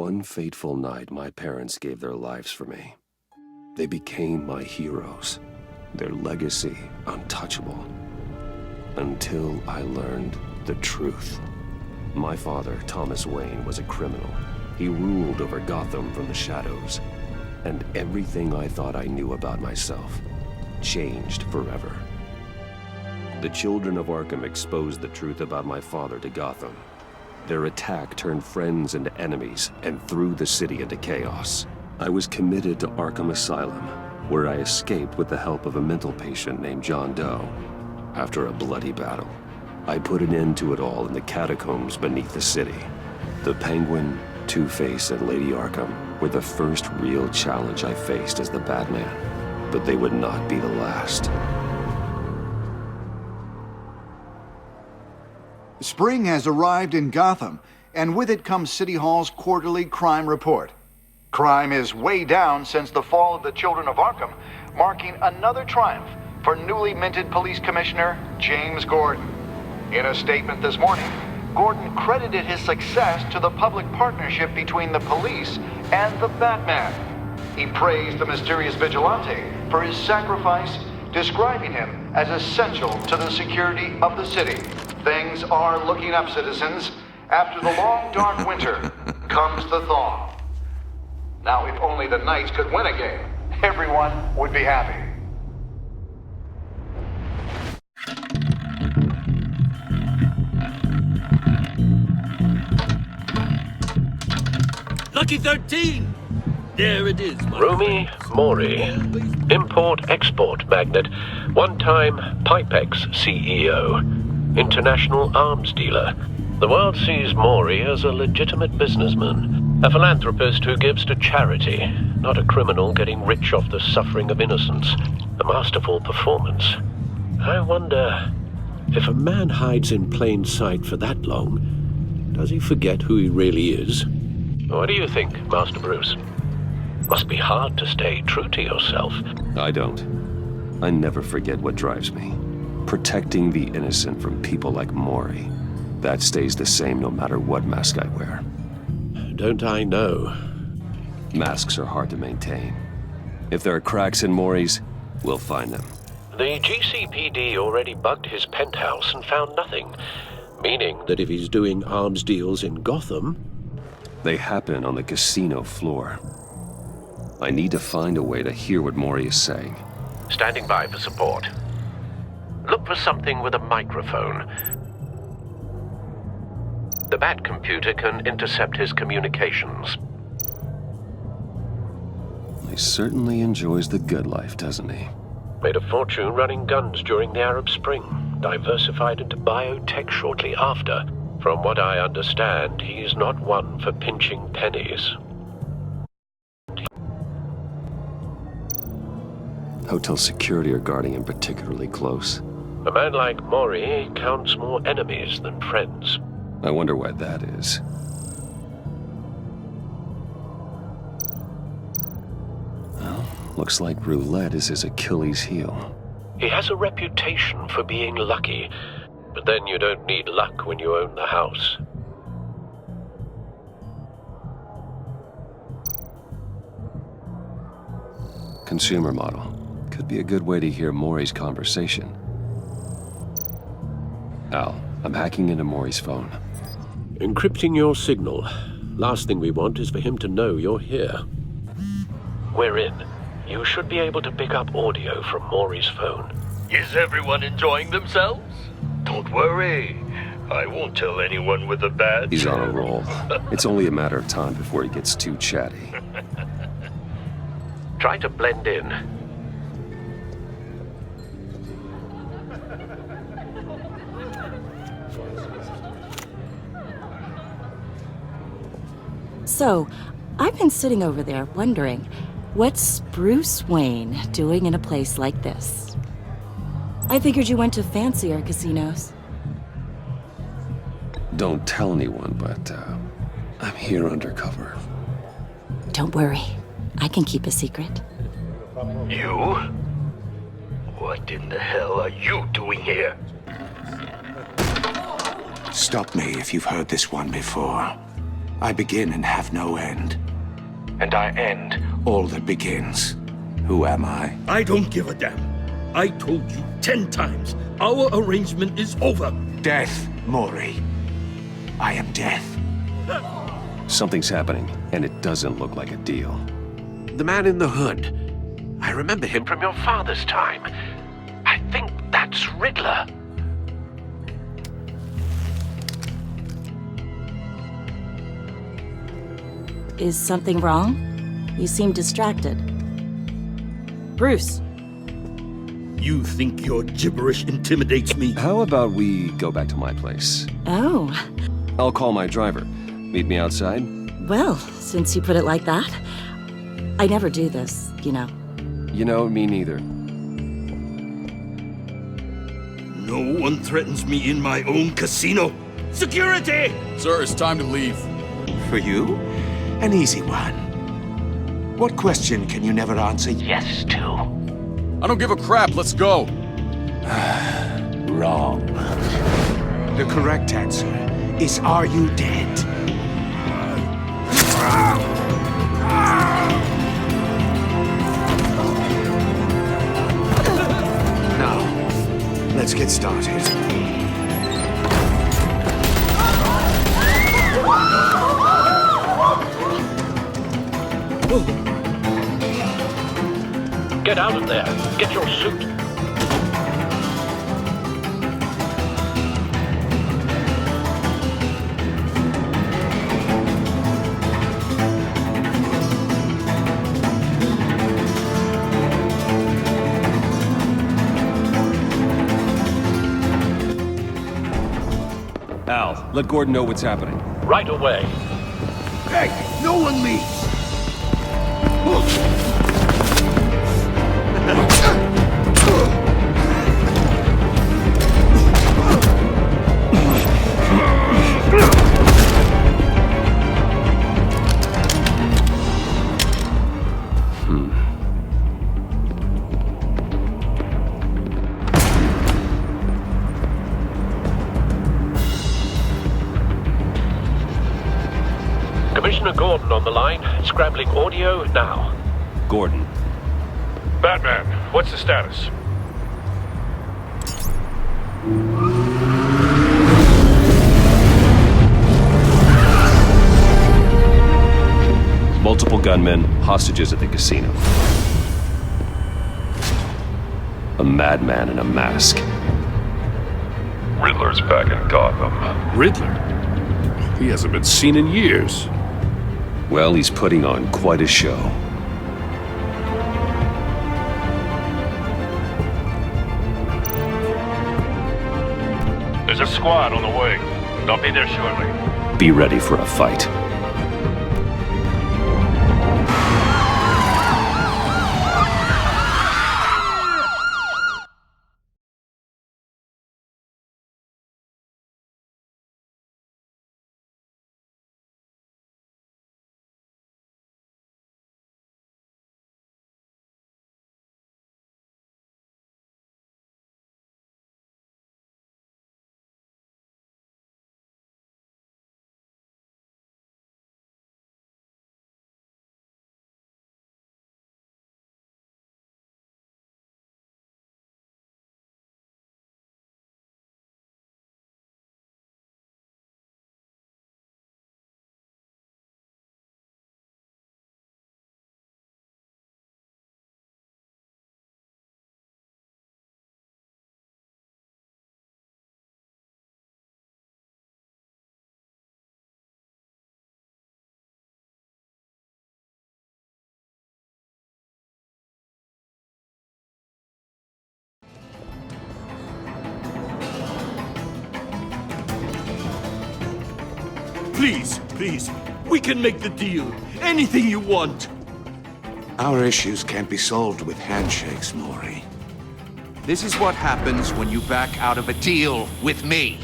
one fateful night, my parents gave their lives for me. They became my heroes, their legacy untouchable. Until I learned the truth. My father, Thomas Wayne, was a criminal. He ruled over Gotham from the shadows. And everything I thought I knew about myself changed forever. The children of Arkham exposed the truth about my father to Gotham. Their attack turned friends into enemies and threw the city into chaos. I was committed to Arkham Asylum, where I escaped with the help of a mental patient named John Doe. After a bloody battle, I put an end to it all in the catacombs beneath the city. The Penguin, Two-Face, and Lady Arkham were the first real challenge I faced as the Batman, but they would not be the last. Spring has arrived in Gotham, and with it comes City Hall's quarterly crime report. Crime is way down since the fall of the Children of Arkham, marking another triumph for newly minted Police Commissioner James Gordon. In a statement this morning, Gordon credited his success to the public partnership between the police and the Batman. He praised the mysterious vigilante for his sacrifice, describing him as essential to the security of the city. Things are looking up, citizens. After the long, dark winter comes the thaw. Now, if only the Knights could win a game, everyone would be happy. Lucky 13! There it is, Rumi Mori, import-export magnate, one-time Pipex CEO, international arms dealer. The world sees Mori as a legitimate businessman, a philanthropist who gives to charity, not a criminal getting rich off the suffering of innocence. A masterful performance. I wonder, if a man hides in plain sight for that long, does he forget who he really is? What do you think, Master Bruce? Must be hard to stay true to yourself. I don't. I never forget what drives me. Protecting the innocent from people like Mori. That stays the same no matter what mask I wear. Don't I know? Masks are hard to maintain. If there are cracks in Mori's, we'll find them. The GCPD already bugged his penthouse and found nothing. Meaning that if he's doing arms deals in Gotham... They happen on the casino floor. I need to find a way to hear what Mori is saying. Standing by for support. Look for something with a microphone. The Bat computer can intercept his communications. He certainly enjoys the good life, doesn't he? Made a fortune running guns during the Arab Spring. Diversified into biotech shortly after. From what I understand, he's not one for pinching pennies. Hotel security are guarding him particularly close. A man like Mori counts more enemies than friends. I wonder why that is. Well, looks like roulette is his Achilles heel. He has a reputation for being lucky, but then you don't need luck when you own the house. Consumer model. Could be a good way to hear Mori's conversation. Al, I'm hacking into Mori's phone. Encrypting your signal. Last thing we want is for him to know you're here. We're in. You should be able to pick up audio from Mori's phone. Is everyone enjoying themselves? Don't worry. I won't tell anyone with a badge. He's on a roll. It's only a matter of time before he gets too chatty. Try to blend in. So, I've been sitting over there wondering, what's Bruce Wayne doing in a place like this? I figured you went to fancier casinos. Don't tell anyone, but I'm here undercover. Don't worry, I can keep a secret. You? What in the hell are you doing here? Stop me if you've heard this one before. I begin and have no end. And I end all that begins. Who am I? I don't give a damn. I told you 10 times. Our arrangement is over. Death, Mori. I am death. Something's happening, and it doesn't look like a deal. The man in the hood. I remember him from your father's time. I think that's Riddler. Is something wrong? You seem distracted. Bruce. You think your gibberish intimidates me? How about we go back to my place? Oh, I'll call my driver. Meet me outside? well, since you put it like that. I never do this, you know. You know, me neither. No one threatens me in my own casino. Security! Sir, it's time to leave. For you, an easy one. What question can you never answer yes to? I don't give a crap, let's go. Wrong. The correct answer is, are you dead? Now, let's get started. Get out of there. Get your suit. Al, let Gordon know what's happening. Right away. Hey, no one leaves! Commissioner Gordon on the line. Scrambling audio now. Gordon. Batman, what's the status? Multiple gunmen, hostages at the casino. A madman in a mask. Riddler's back in Gotham. Riddler? He hasn't been seen in years. Well, he's putting on quite a show. There's a squad on the way. They'll be there shortly. Be ready for a fight. Please, we can make the deal. Anything you want. Our issues can't be solved with handshakes, Mori. This is what happens when you back out of a deal with me.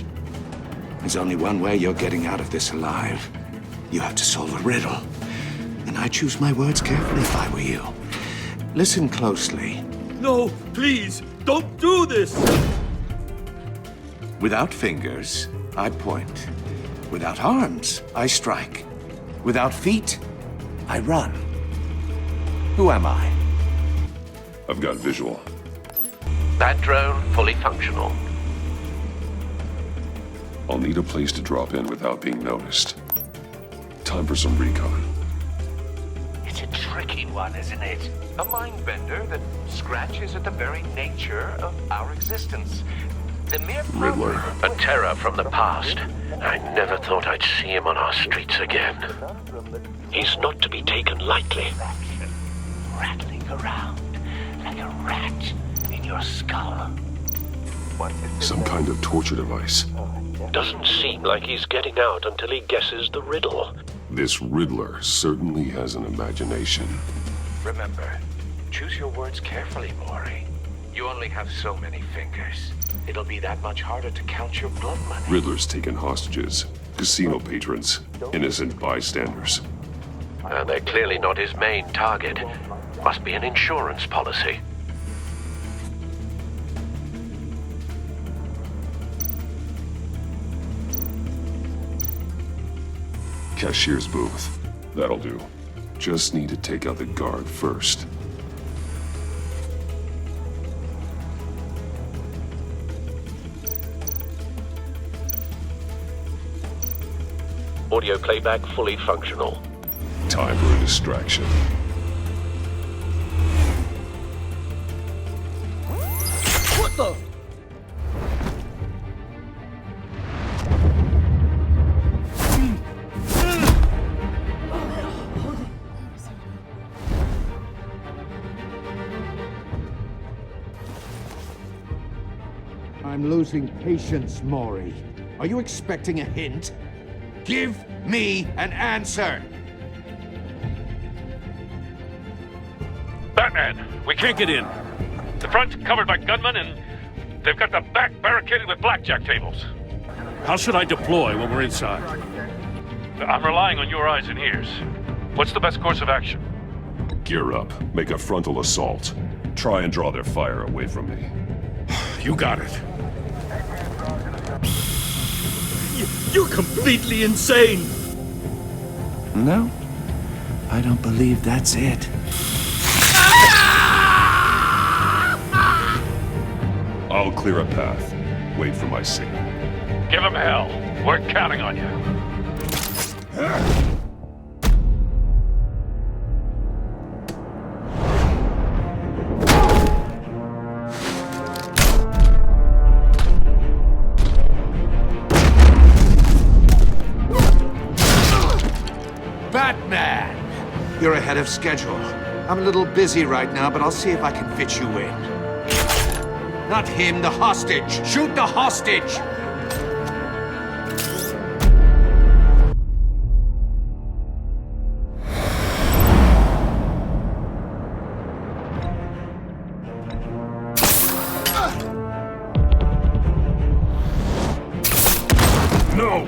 There's only one way you're getting out of this alive. You have to solve a riddle. And I choose my words carefully if I were you. Listen closely. No, please, don't do this. Without fingers, I point. Without arms, I strike. Without feet, I run. Who am I? I've got visual. That drone fully functional. I'll need a place to drop in without being noticed. Time for some recon. It's a tricky one, isn't it? A mind bender that scratches at the very nature of our existence. The mere Riddler. A terror from the past. I never thought I'd see him on our streets again. He's not to be taken lightly. rattling around like a rat in your skull. Some kind of torture device. Doesn't seem like he's getting out until he guesses the riddle. This Riddler certainly has an imagination. Remember, choose your words carefully, Maury. You only have so many fingers. It'll be that much harder to count your blood money. Riddler's taken hostages, casino patrons, innocent bystanders. And they're clearly not his main target. Must be an insurance policy. Cashier's booth. That'll do. Just need to take out the guard first. Audio playback fully functional. Time for a distraction. What the? I'm losing patience, Maury. Are you expecting a hint? Give me an answer! Batman, we can't get in. The front's covered by gunmen, and they've got the back barricaded with blackjack tables. How should I deploy when we're inside? I'm relying on your eyes and ears. What's the best course of action? Gear up. Make a frontal assault. Try and draw their fire away from me. You got it. You're completely insane! No, I don't believe that's it. I'll clear a path. Wait for my signal. Give him hell. We're counting on you. Batman! You're ahead of schedule. I'm a little busy right now, but I'll see if I can fit you in. Not him, the hostage! Shoot the hostage! No!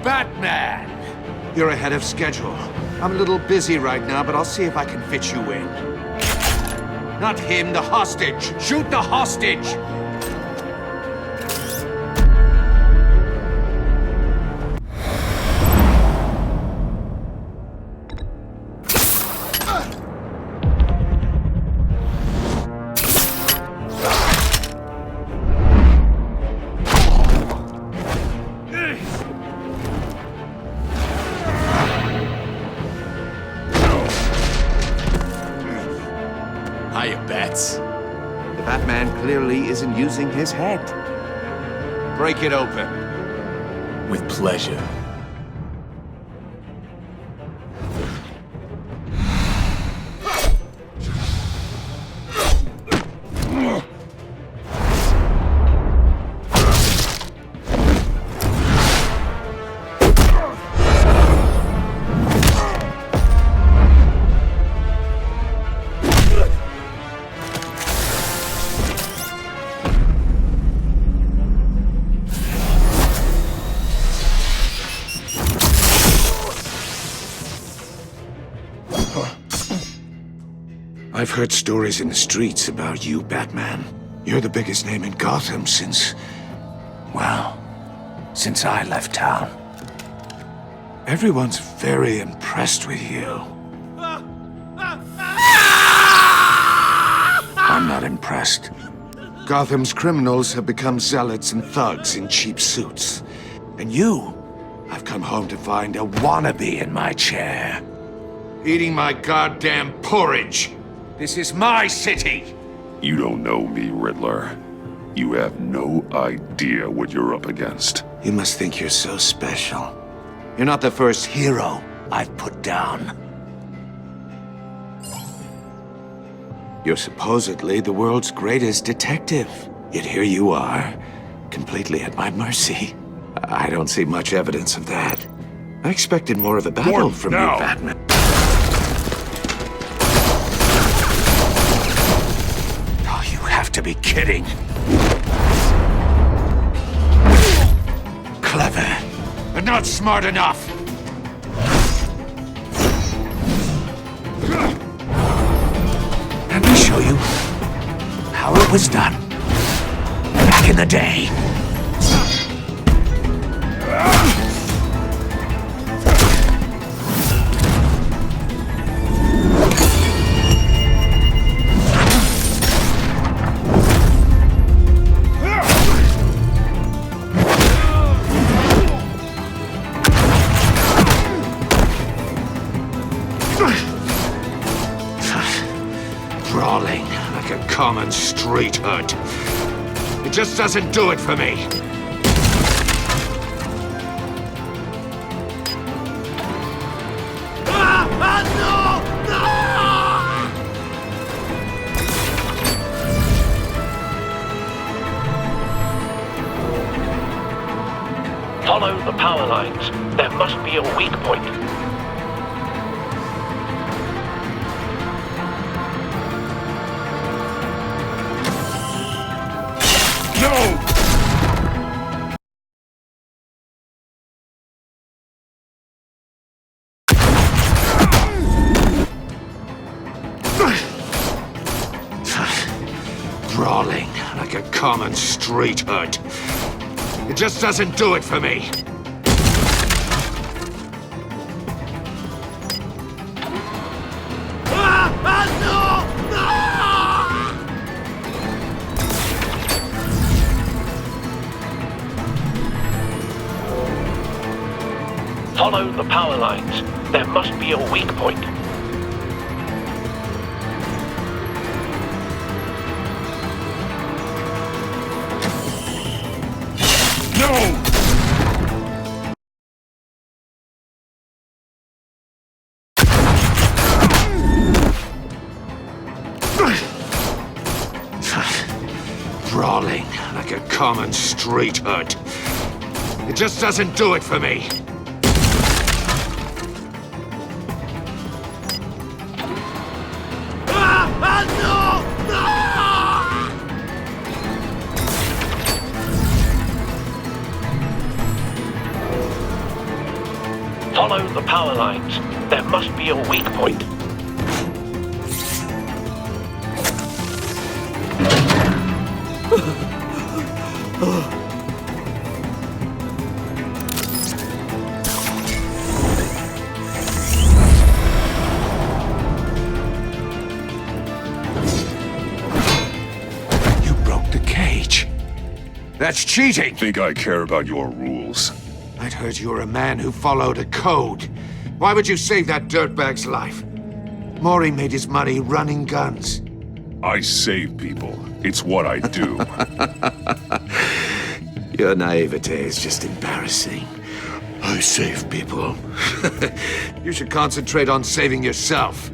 Batman! You're ahead of schedule. I'm a little busy right now, but I'll see if I can fit you in. Not him, the hostage! Shoot the hostage! Hiya, Bats. The Batman clearly isn't using his head. Break it open. With pleasure. I've heard stories in the streets about you, Batman. You're the biggest name in Gotham since... well, since I left town. Everyone's very impressed with you. I'm not impressed. Gotham's criminals have become zealots and thugs in cheap suits. And you, I've come home to find a wannabe in my chair. Eating my goddamn porridge. This is my city! You don't know me, Riddler. You have no idea what you're up against. You must think you're so special. You're not the first hero I've put down. You're supposedly the world's greatest detective. Yet here you are, completely at my mercy. I don't see much evidence of that. I expected more of a battle from you, Batman. Oh, you have to be kidding. Clever, but not smart enough. Let me show you how it was done back in the day. Brawling like a common street hood. It just doesn't do it for me. Follow the power lines. There must be a weak point. No! Brawling like a common street hood. It just doesn't do it for me. Follow the power lines. There must be a weak point. No! Brawling like a common street hood. It just doesn't do it for me. Follow the power lines. There must be a weak point. You broke the cage. That's cheating! Think I care about your rules? I'd heard you were a man who followed a code. Why would you save that dirtbag's life? Maury made his money running guns. I save people. It's what I do. Your naivete is just embarrassing. I save people. You should concentrate on saving yourself.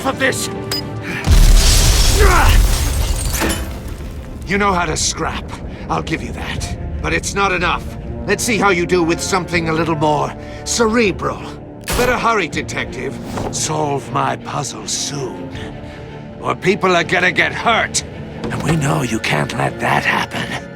enough of this! You know how to scrap. I'll give you that. But it's not enough. Let's see how you do with something a little more cerebral. Better hurry, detective. Solve my puzzle soon. Or people are gonna get hurt. And we know you can't let that happen.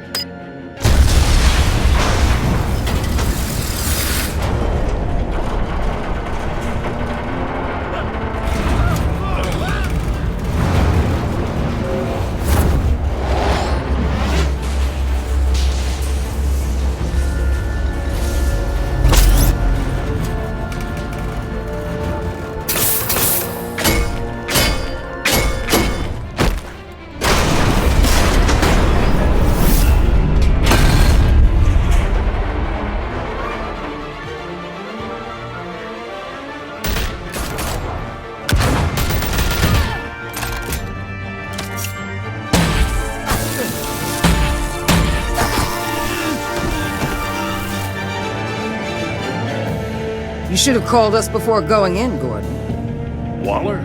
You should have called us before going in, Gordon. Waller?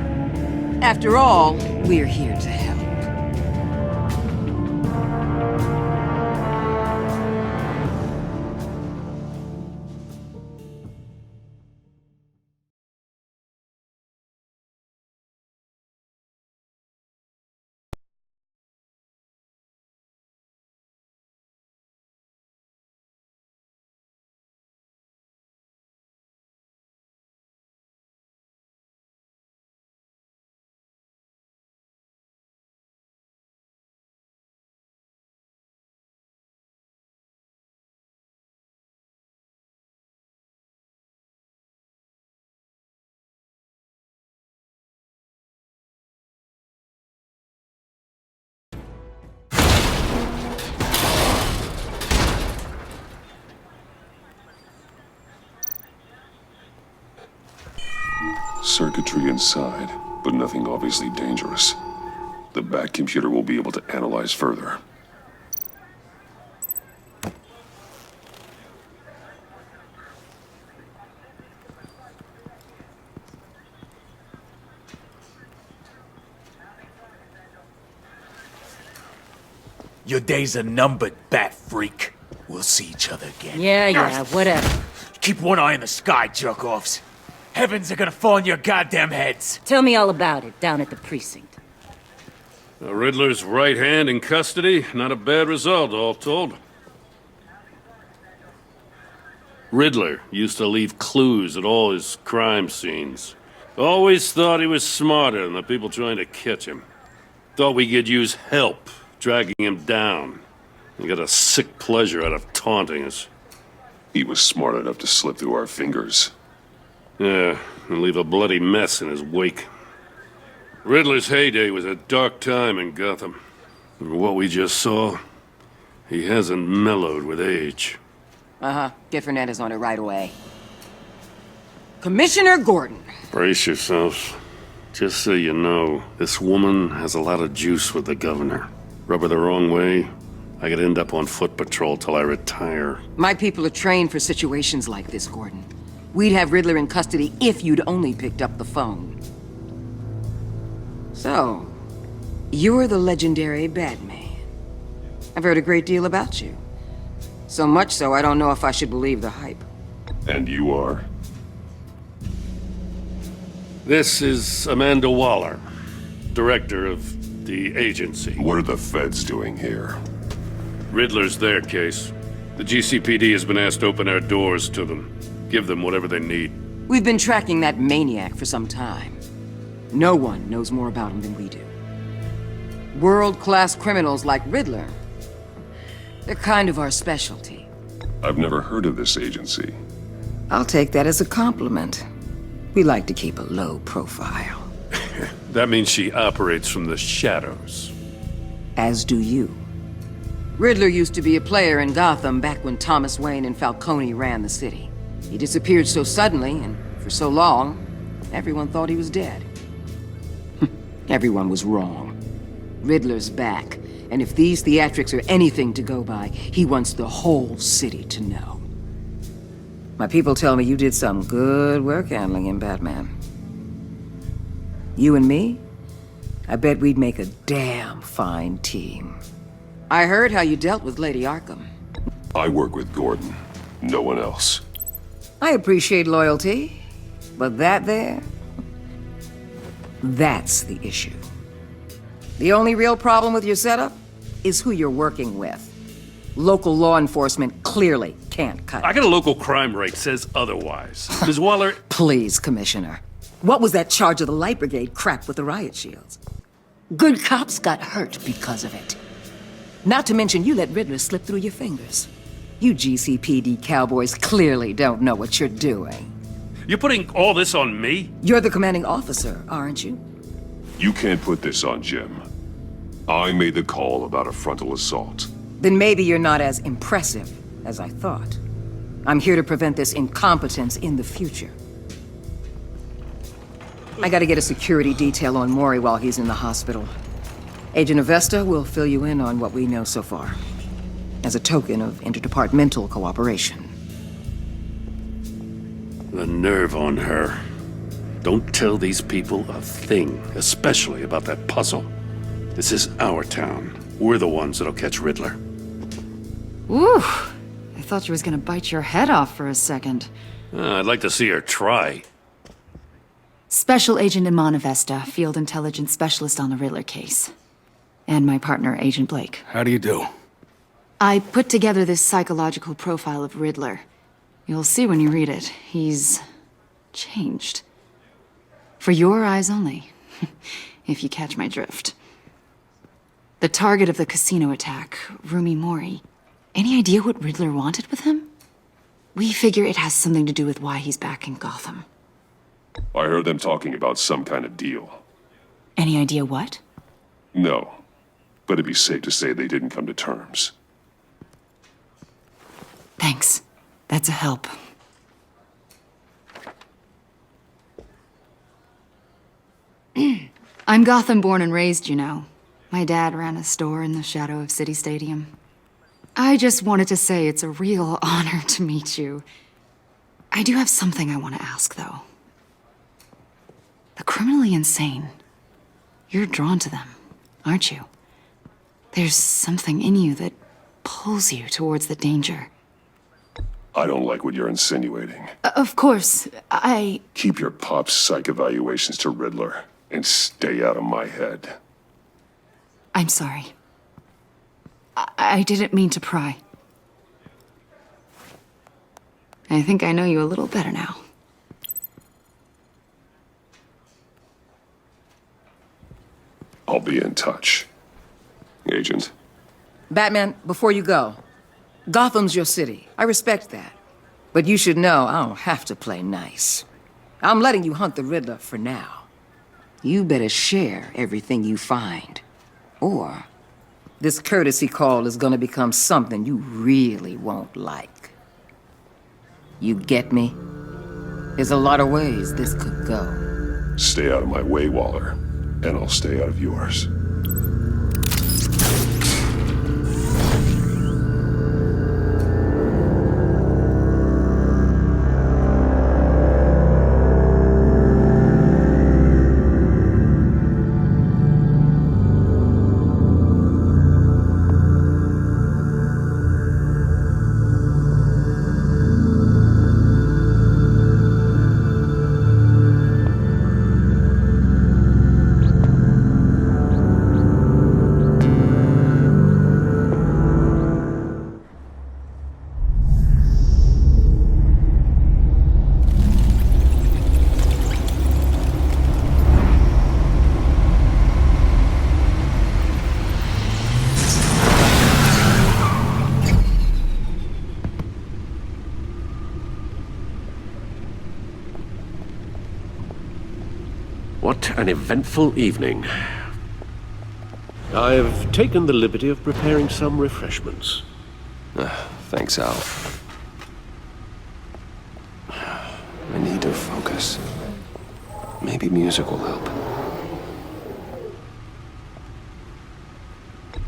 After all, we're here to help. Circuitry inside, but nothing obviously dangerous. The back computer will be able to analyze further. Your days are numbered, bat freak. We'll see each other again. Yeah, whatever. Keep one eye in the sky, jerk-offs. Heavens are gonna fall on your goddamn heads. Tell me all about it down at the precinct. The Riddler's right hand in custody. Not a bad result, all told. Riddler used to leave clues at all his crime scenes. Always thought he was smarter than the people trying to catch him. Thought we could use help dragging him down. He got a sick pleasure out of taunting us. He was smart enough to slip through our fingers. Yeah, and leave a bloody mess in his wake. Riddler's heyday was a dark time in Gotham. And what we just saw, he hasn't mellowed with age. Uh-huh. Get Fernandez on it right away. Commissioner Gordon. Brace yourselves. Just so you know, this woman has a lot of juice with the governor. Rub her the wrong way, I could end up on foot patrol till I retire. My people are trained for situations like this, Gordon. We'd have Riddler in custody if you'd only picked up the phone. So, you're the legendary Batman. I've heard a great deal about you. So much so, I don't know if I should believe the hype. And you are? This is Amanda Waller, director of the agency. What are the feds doing here? Riddler's their case. The GCPD has been asked to open our doors to them. Give them whatever they need. We've been tracking that maniac for some time. No one knows more about him than we do. World-class criminals like Riddler. They're kind of our specialty. I've never heard of this agency. I'll take that as a compliment. We like to keep a low profile. That means she operates from the shadows. As do you. Riddler used to be a player in Gotham back when Thomas Wayne and Falcone ran the city. He disappeared so suddenly, and for so long, everyone thought he was dead. Everyone was wrong. Riddler's back, and if these theatrics are anything to go by, he wants the whole city to know. My people tell me you did some good work handling him, Batman. You and me? I bet we'd make a damn fine team. I heard how you dealt with Lady Arkham. I work with Gordon. No one else. I appreciate loyalty, but that there... that's the issue. The only real problem with your setup is who you're working with. Local law enforcement clearly can't cut it. I got a local crime rate says otherwise. Ms. Waller... Please, Commissioner. What was that charge of the Light Brigade crap with the riot shields? Good cops got hurt because of it. Not to mention you let Riddler slip through your fingers. You GCPD cowboys clearly don't know what you're doing. You're putting all this on me? You're the commanding officer, aren't you? You can't put this on Jim. I made the call about a frontal assault. Then maybe you're not as impressive as I thought. I'm here to prevent this incompetence in the future. I gotta get a security detail on Maury while he's in the hospital. Agent Avesta will fill you in on what we know so far, as a token of interdepartmental cooperation. The nerve on her. Don't tell these people a thing, especially about that puzzle. This is our town. We're the ones that'll catch Riddler. Ooh, I thought she was gonna bite your head off for a second. I'd like to see her try. Special Agent Iman Avesta, Field Intelligence Specialist on the Riddler case. And my partner, Agent Blake. How do you do? I put together this psychological profile of Riddler. You'll see when you read it. He's... changed. For your eyes only, if you catch my drift. The target of the casino attack, Rumi Mori. Any idea what Riddler wanted with him? We figure it has something to do with why he's back in Gotham. I heard them talking about some kind of deal. Any idea what? No, but it'd be safe to say they didn't come to terms. Thanks. That's a help. I'm Gotham born and raised, you know. My dad ran a store in the shadow of City Stadium. I just wanted to say it's a real honor to meet you. I do have something I want to ask, though. The criminally insane. You're drawn to them, aren't you? There's something in you that pulls you towards the danger. I don't like what you're insinuating. Of course, I... Keep your pop's psych evaluations to Riddler and stay out of my head. I'm sorry. I didn't mean to pry. I think I know you a little better now. I'll be in touch. Agent. Batman, before you go, Gotham's your city. I respect that. But you should know I don't have to play nice. I'm letting you hunt the Riddler for now. You better share everything you find. Or this courtesy call is gonna become something you really won't like. You get me? There's a lot of ways this could go. Stay out of my way, Waller, and I'll stay out of yours. What an eventful evening. I've taken the liberty of preparing some refreshments. Thanks, Al. I need to focus. Maybe music will help.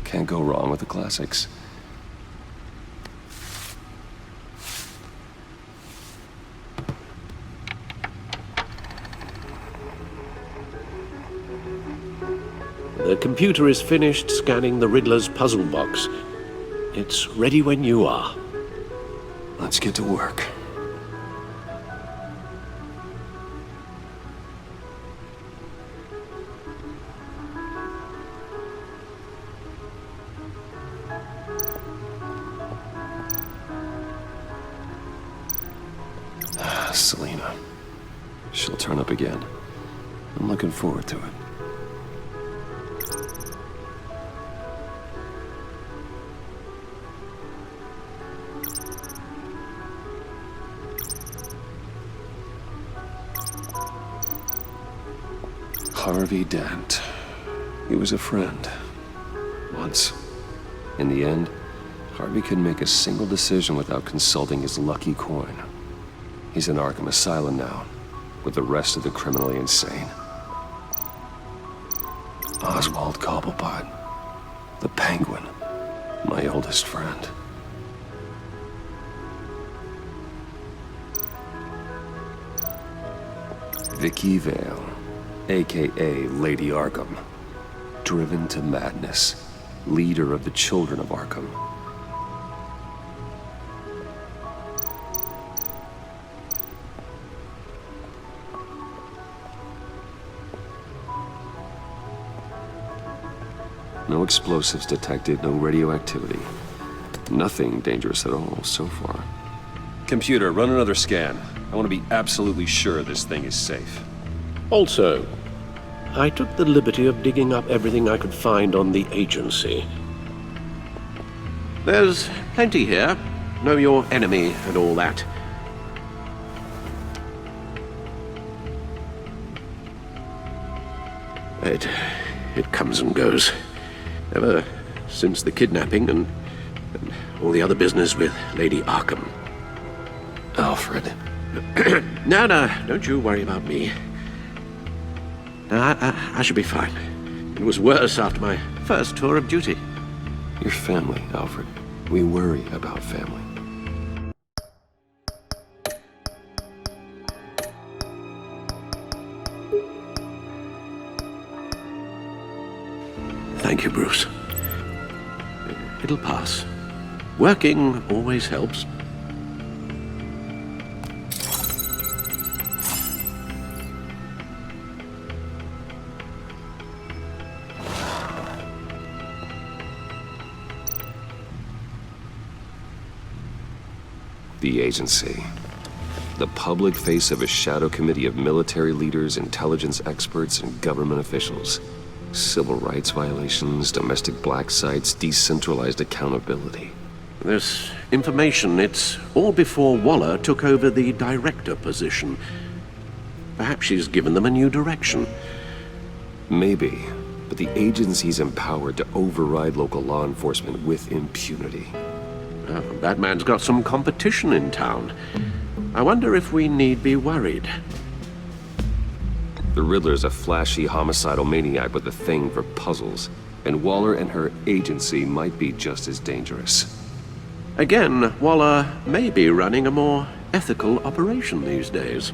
Can't go wrong with the classics. The computer is finished scanning the Riddler's puzzle box. It's ready when you are. Let's get to work. Selena. She'll turn up again. I'm looking forward to it. Harvey Dent. He was a friend. Once. In the end, Harvey couldn't make a single decision without consulting his lucky coin. He's in Arkham Asylum now, with the rest of the criminally insane. Oswald Cobblepot. The Penguin. My oldest friend. Vicky Vale, a.k.a. Lady Arkham. Driven to madness. Leader of the Children of Arkham. No explosives detected, no radioactivity. Nothing dangerous at all so far. Computer, run another scan. I want to be absolutely sure this thing is safe. Also, I took the liberty of digging up everything I could find on the agency. There's plenty here. Know your enemy and all that. It comes and goes. Ever since the kidnapping and all the other business with Lady Arkham. Alfred. No, don't you worry about me. No, I should be fine. It was worse after my first tour of duty. Your family, Alfred. We worry about family. Thank you, Bruce. It'll pass. Working always helps. The agency. The public face of a shadow committee of military leaders, intelligence experts, and government officials. Civil rights violations, domestic black sites, decentralized accountability. This information, it's all before Waller took over the director position. Perhaps she's given them a new direction. Maybe, but the agency's empowered to override local law enforcement with impunity. Batman's got some competition in town. I wonder if we need be worried. The Riddler's a flashy, homicidal maniac with a thing for puzzles, and Waller and her agency might be just as dangerous. Again, Waller may be running a more ethical operation these days.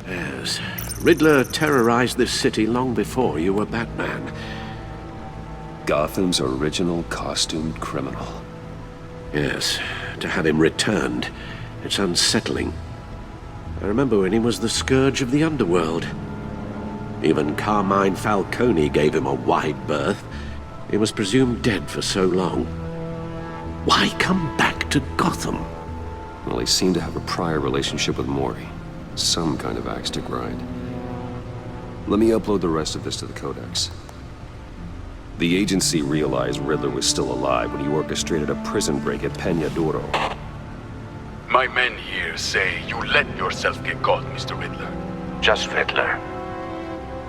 Yes, Riddler terrorized this city long before you were Batman. Gotham's original costumed criminal. Yes, to have him returned, it's unsettling. I remember when he was the scourge of the underworld. Even Carmine Falcone gave him a wide berth. He was presumed dead for so long. Why come back to Gotham? Well, he seemed to have a prior relationship with Mori. Some kind of axe to grind. Let me upload the rest of this to the Codex. The agency realized Riddler was still alive when he orchestrated a prison break at Peña Duro. My men here say you let yourself get caught, Mr. Riddler. Just Riddler.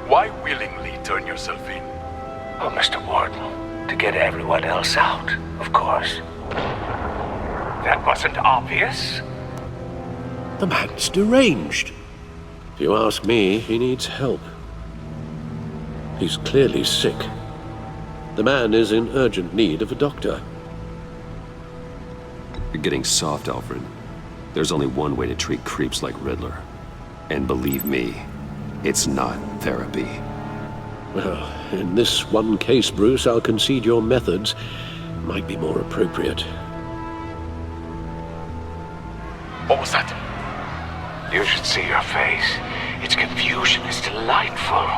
Why willingly turn yourself in? Oh, Mr. Warden, to get everyone else out, of course. That wasn't obvious. The man's deranged. If you ask me, he needs help. He's clearly sick. The man is in urgent need of a doctor. You're getting soft, Alfred. There's only one way to treat creeps like Riddler. And believe me, it's not therapy. Well, in this one case, Bruce, I'll concede your methods might be more appropriate. What was that? You should see your face. Its confusion is delightful.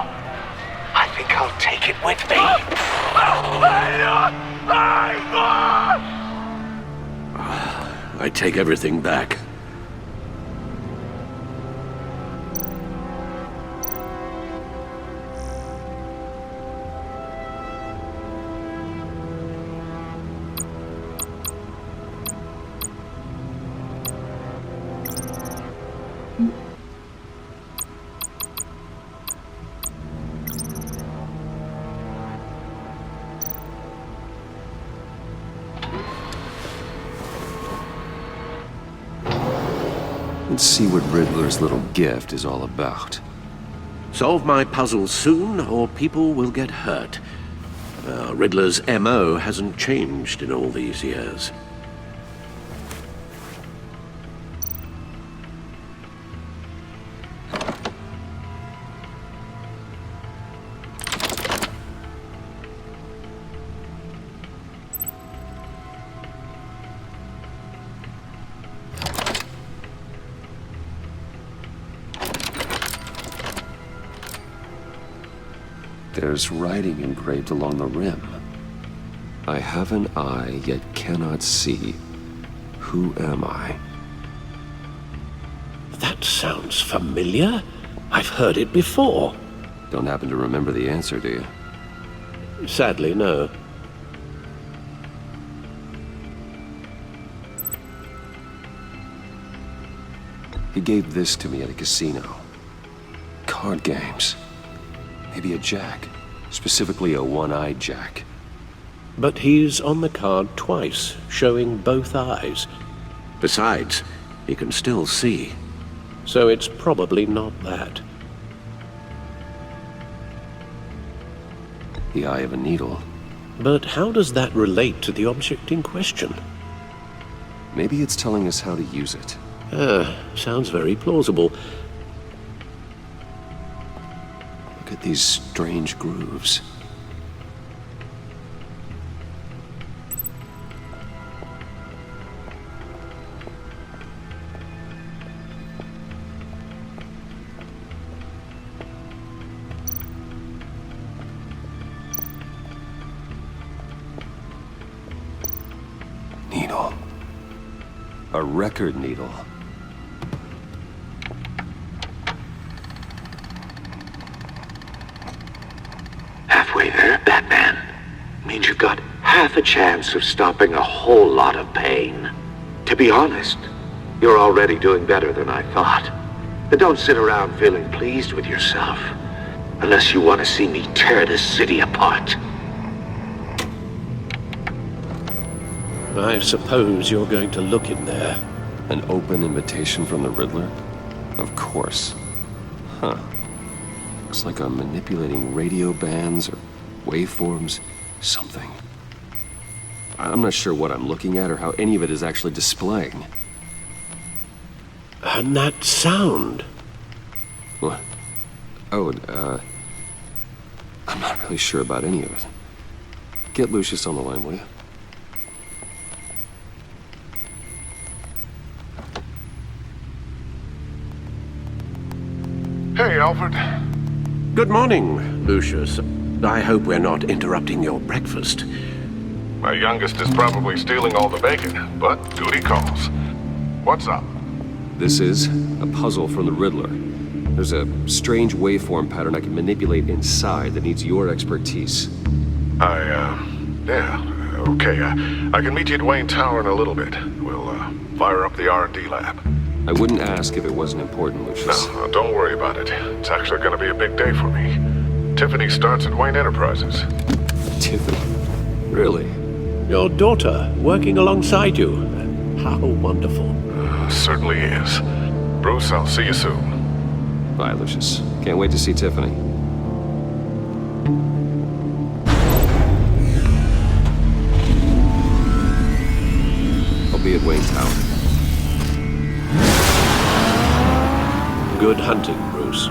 I think I'll take it with me. I take everything back. Let's see what Riddler's little gift is all about. Solve my puzzles soon, or people will get hurt. Riddler's MO hasn't changed in all these years. There's writing engraved along the rim. I have an eye, yet cannot see. Who am I? That sounds familiar. I've heard it before. Don't happen to remember the answer, do you? Sadly, no. He gave this to me at a casino. Card games. Maybe a jack. Specifically a one-eyed jack. But he's on the card twice, showing both eyes. Besides, he can still see. So it's probably not that. The eye of a needle. But how does that relate to the object in question? Maybe it's telling us how to use it. Sounds very plausible. Look at these strange grooves. Needle. A record needle. Halfway there, Batman. Means you've got half a chance of stopping a whole lot of pain. To be honest, you're already doing better than I thought. But don't sit around feeling pleased with yourself. Unless you want to see me tear this city apart. I suppose you're going to look in there. An open invitation from the Riddler? Of course. Huh. Looks like I'm manipulating radio bands or waveforms, something. I'm not sure what I'm looking at or how any of it is actually displaying. And that sound. What? Oh, I'm not really sure about any of it. Get Lucius on the line, will you? Hey, Alfred. Good morning, Lucius. I hope we're not interrupting your breakfast. My youngest is probably stealing all the bacon, but duty calls. What's up? This is a puzzle from the Riddler. There's a strange waveform pattern I can manipulate inside that needs your expertise. Yeah, okay. I can meet you at Wayne Tower in a little bit. We'll, fire up the R&D lab. I wouldn't ask if it wasn't important, Lucius. No, don't worry about it. It's actually gonna be a big day for me. Tiffany starts at Wayne Enterprises. Tiffany? Really? Your daughter, working alongside you. How wonderful. Certainly is. Bruce, I'll see you soon. Bye, Lucius. Can't wait to see Tiffany. I'll be at Wayne Tower. Good hunting, Bruce.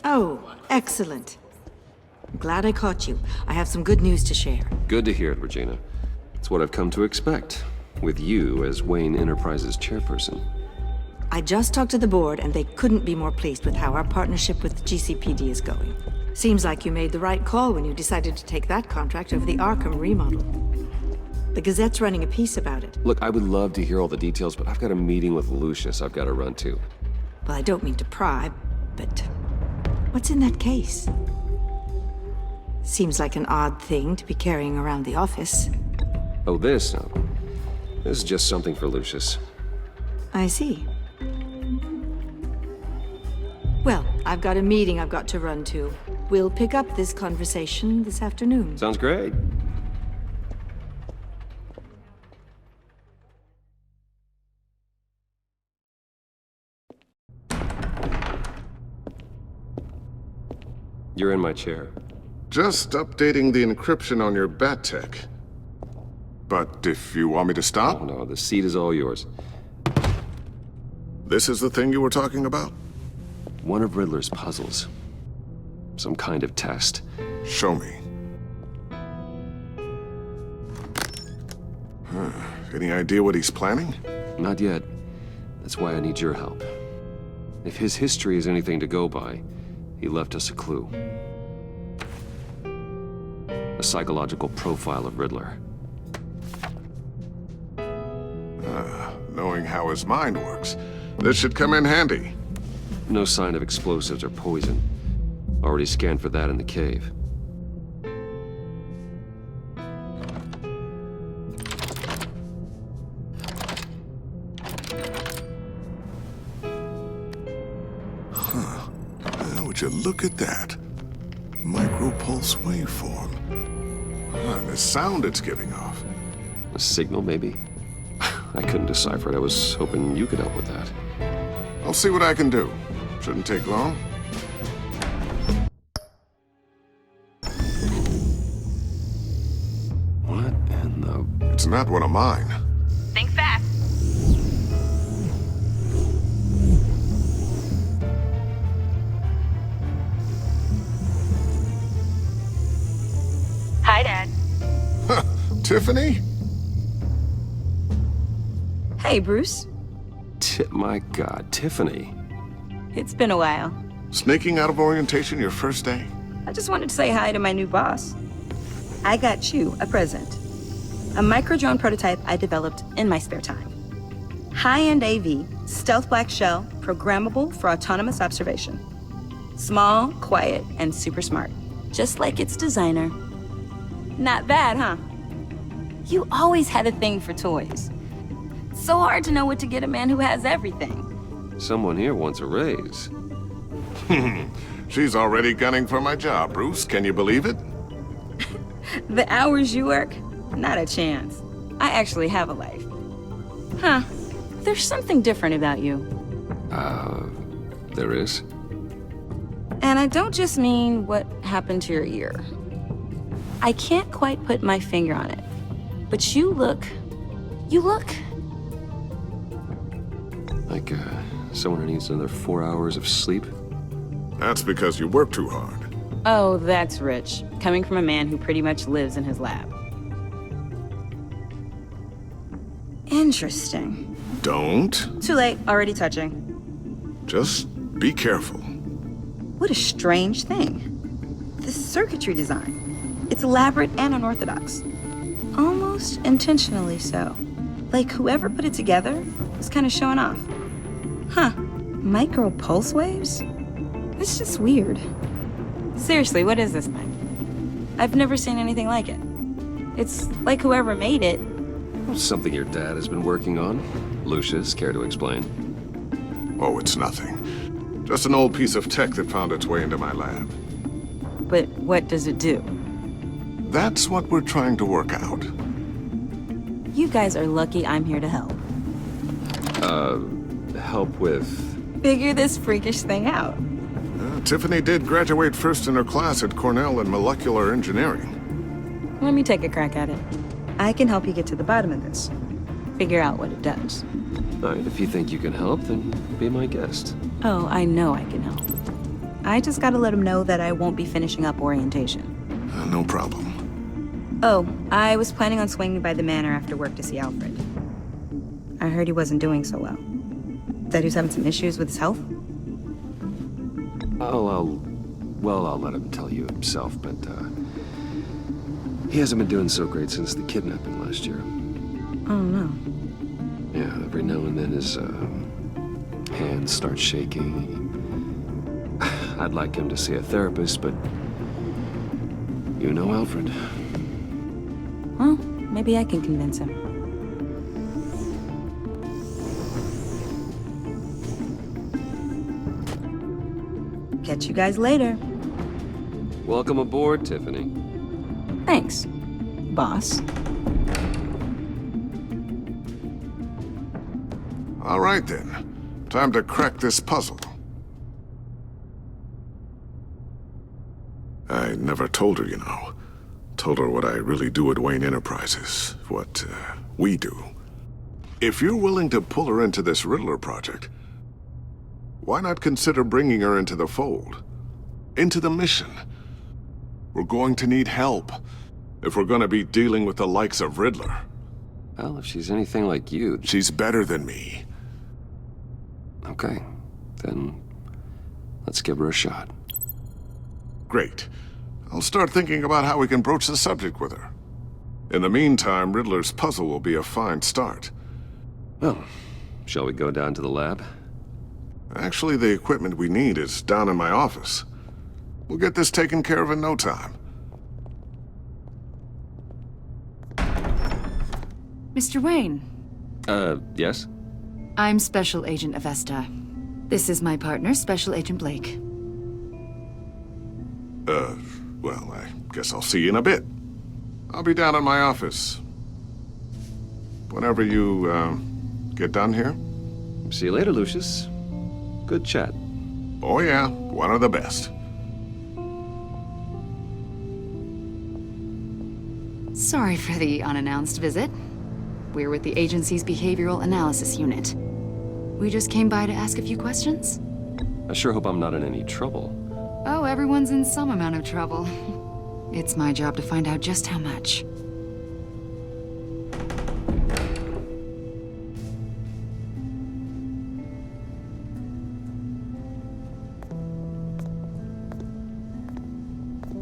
Oh, excellent. Glad I caught you. I have some good news to share. Good to hear it, Regina. It's what I've come to expect, with you as Wayne Enterprises chairperson. I just talked to the board, and they couldn't be more pleased with how our partnership with GCPD is going. Seems like you made the right call when you decided to take that contract over the Arkham remodel. The Gazette's running a piece about it. Look, I would love to hear all the details, but I've got a meeting with Lucius I've got to run to. Well, I don't mean to pry, but what's in that case? Seems like an odd thing to be carrying around the office. Oh, this? No. This is just something for Lucius. I see. Well, I've got a meeting I've got to run to. We'll pick up this conversation this afternoon. Sounds great. You're in my chair. Just updating the encryption on your bat tech. But if you want me to stop? Oh, no, the seat is all yours. This is the thing you were talking about? One of Riddler's puzzles. Some kind of test. Show me. Any idea what he's planning? Not yet. That's why I need your help. If his history is anything to go by, he left us a clue. A psychological profile of Riddler. Knowing how his mind works, this should come in handy. No sign of explosives or poison. Already scanned for that in the cave. Would you look at that? Micropulse waveform. And the sound it's giving off. A signal, maybe? I couldn't decipher it. I was hoping you could help with that. I'll see what I can do. Shouldn't take long. What in the... It's not one of mine. Think fast. Hi, Dad. Tiffany? Hey, Bruce. My God, Tiffany. It's been a while. Sneaking out of orientation your first day? I just wanted to say hi to my new boss. I got you a present. A micro-drone prototype I developed in my spare time. High-end AV, stealth black shell, programmable for autonomous observation. Small, quiet, and super smart. Just like its designer. Not bad, huh? You always had a thing for toys. It's so hard to know what to get a man who has everything. Someone here wants a raise. She's already gunning for my job, Bruce. Can you believe it? The hours you work? Not a chance. I actually have a life. Huh. There's something different about you. There is? And I don't just mean what happened to your ear. I can't quite put my finger on it. But you look... Like, someone who needs another 4 hours of sleep? That's because you work too hard. Oh, that's rich. Coming from a man who pretty much lives in his lab. Interesting. Don't. Too late. Already touching. Just be careful. What a strange thing. The circuitry design. It's elaborate and unorthodox. Almost intentionally so. Like whoever put it together was kind of showing off. Huh. Micro pulse waves? That's just weird. Seriously, what is this thing? I've never seen anything like it. It's like whoever made it. Something your dad has been working on. Lucius, care to explain? Oh, it's nothing. Just an old piece of tech that found its way into my lab. But what does it do? That's what we're trying to work out. You guys are lucky I'm here to help. Help with... Figure this freakish thing out. Tiffany did graduate first in her class at Cornell in molecular engineering. Let me take a crack at it. I can help you get to the bottom of this. Figure out what it does. All right, if you think you can help, then be my guest. Oh, I know I can help. I just gotta let him know that I won't be finishing up orientation. No problem. Oh, I was planning on swinging by the manor after work to see Alfred. I heard he wasn't doing so well. That he was having some issues with his health? I'll let him tell you himself, but, he hasn't been doing so great since the kidnapping last year. Oh, no. Yeah, every now and then his, hands start shaking. I'd like him to see a therapist, but you know Alfred. Well, maybe I can convince him. Catch you guys later. Welcome aboard, Tiffany. Thanks, boss. All right, then. Time to crack this puzzle. I never told her, you know. Told her what I really do at Wayne Enterprises. What, we do. If you're willing to pull her into this Riddler project, why not consider bringing her into the fold? Into the mission? We're going to need help if we're going to be dealing with the likes of Riddler. Well, if she's anything like you... She's better than me. Okay, then let's give her a shot. Great. I'll start thinking about how we can broach the subject with her. In the meantime, Riddler's puzzle will be a fine start. Well, shall we go down to the lab? Actually, the equipment we need is down in my office. We'll get this taken care of in no time. Mr. Wayne. Yes? I'm Special Agent Avesta. This is my partner, Special Agent Blake. Well, I guess I'll see you in a bit. I'll be down in my office. Whenever you, get done here. See you later, Lucius. Good chat. Oh yeah, one of the best. Sorry for the unannounced visit. We're with the agency's Behavioral Analysis Unit. We just came by to ask a few questions. I sure hope I'm not in any trouble. Oh, everyone's in some amount of trouble. It's my job to find out just how much.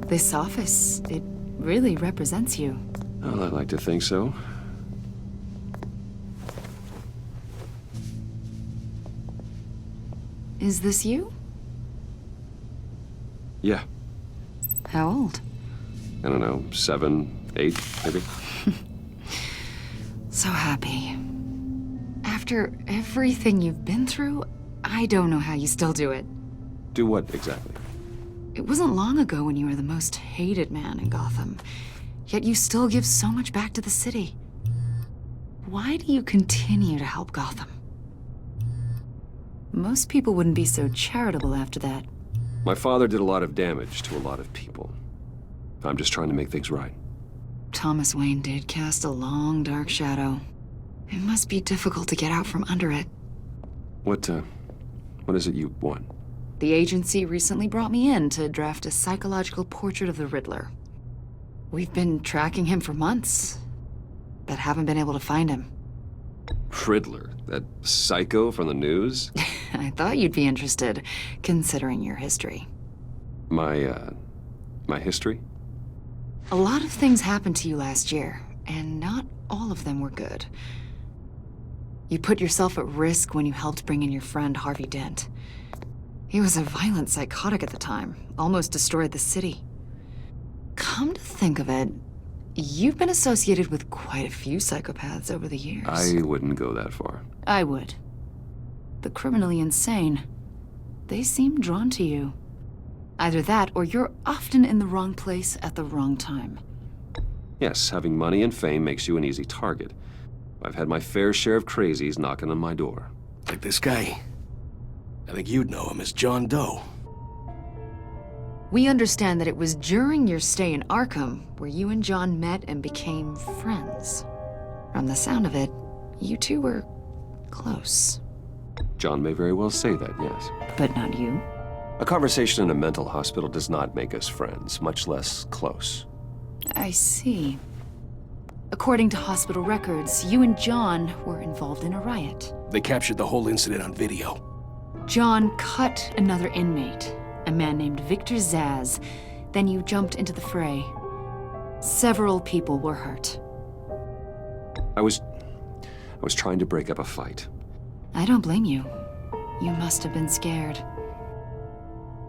This office, it really represents you. Well, I'd like to think so. Is this you? Yeah. How old? I don't know, 7, 8, maybe? So happy. After everything you've been through, I don't know how you still do it. Do what, exactly? It wasn't long ago when you were the most hated man in Gotham, yet you still give so much back to the city. Why do you continue to help Gotham? Most people wouldn't be so charitable after that. My father did a lot of damage to a lot of people. I'm just trying to make things right. Thomas Wayne did cast a long, dark shadow. It must be difficult to get out from under it. What is it you want? The agency recently brought me in to draft a psychological portrait of the Riddler. We've been tracking him for months, but haven't been able to find him. Riddler? That psycho from the news? I thought you'd be interested, considering your history. My history? A lot of things happened to you last year, and not all of them were good. You put yourself at risk when you helped bring in your friend Harvey Dent. He was a violent psychotic at the time, almost destroyed the city. Come to think of it, you've been associated with quite a few psychopaths over the years. I wouldn't go that far. I would. the criminally insane. They seem drawn to you. Either that, or you're often in the wrong place at the wrong time. Yes, having money and fame makes you an easy target. I've had my fair share of crazies knocking on my door. Like this guy. I think you'd know him as John Doe. We understand that it was during your stay in Arkham where you and John met and became friends. From the sound of it, you two were close. John may very well say that, yes. But not you? A conversation in a mental hospital does not make us friends, much less close. I see. According to hospital records, you and John were involved in a riot. They captured the whole incident on video. John cut another inmate, a man named Victor Zaz. Then you jumped into the fray. Several people were hurt. I was trying to break up a fight. I don't blame you. You must have been scared.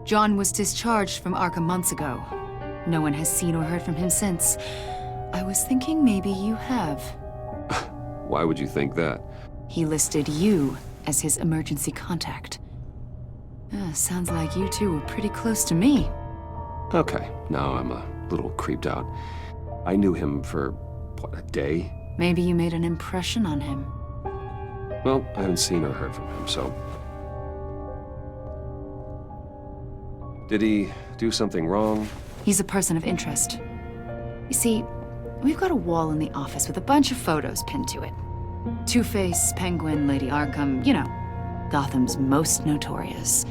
John was discharged from Arkham months ago. No one has seen or heard from him since. I was thinking maybe you have. Why would you think that? He listed you as his emergency contact. Sounds like you two were pretty close to me. Okay, now I'm a little creeped out. I knew him for, what, a day? Maybe you made an impression on him. Well, I haven't seen or heard from him, so... Did he do something wrong? He's a person of interest. You see, we've got a wall in the office with a bunch of photos pinned to it. Two-Face, Penguin, Lady Arkham, you know, Gotham's most notorious.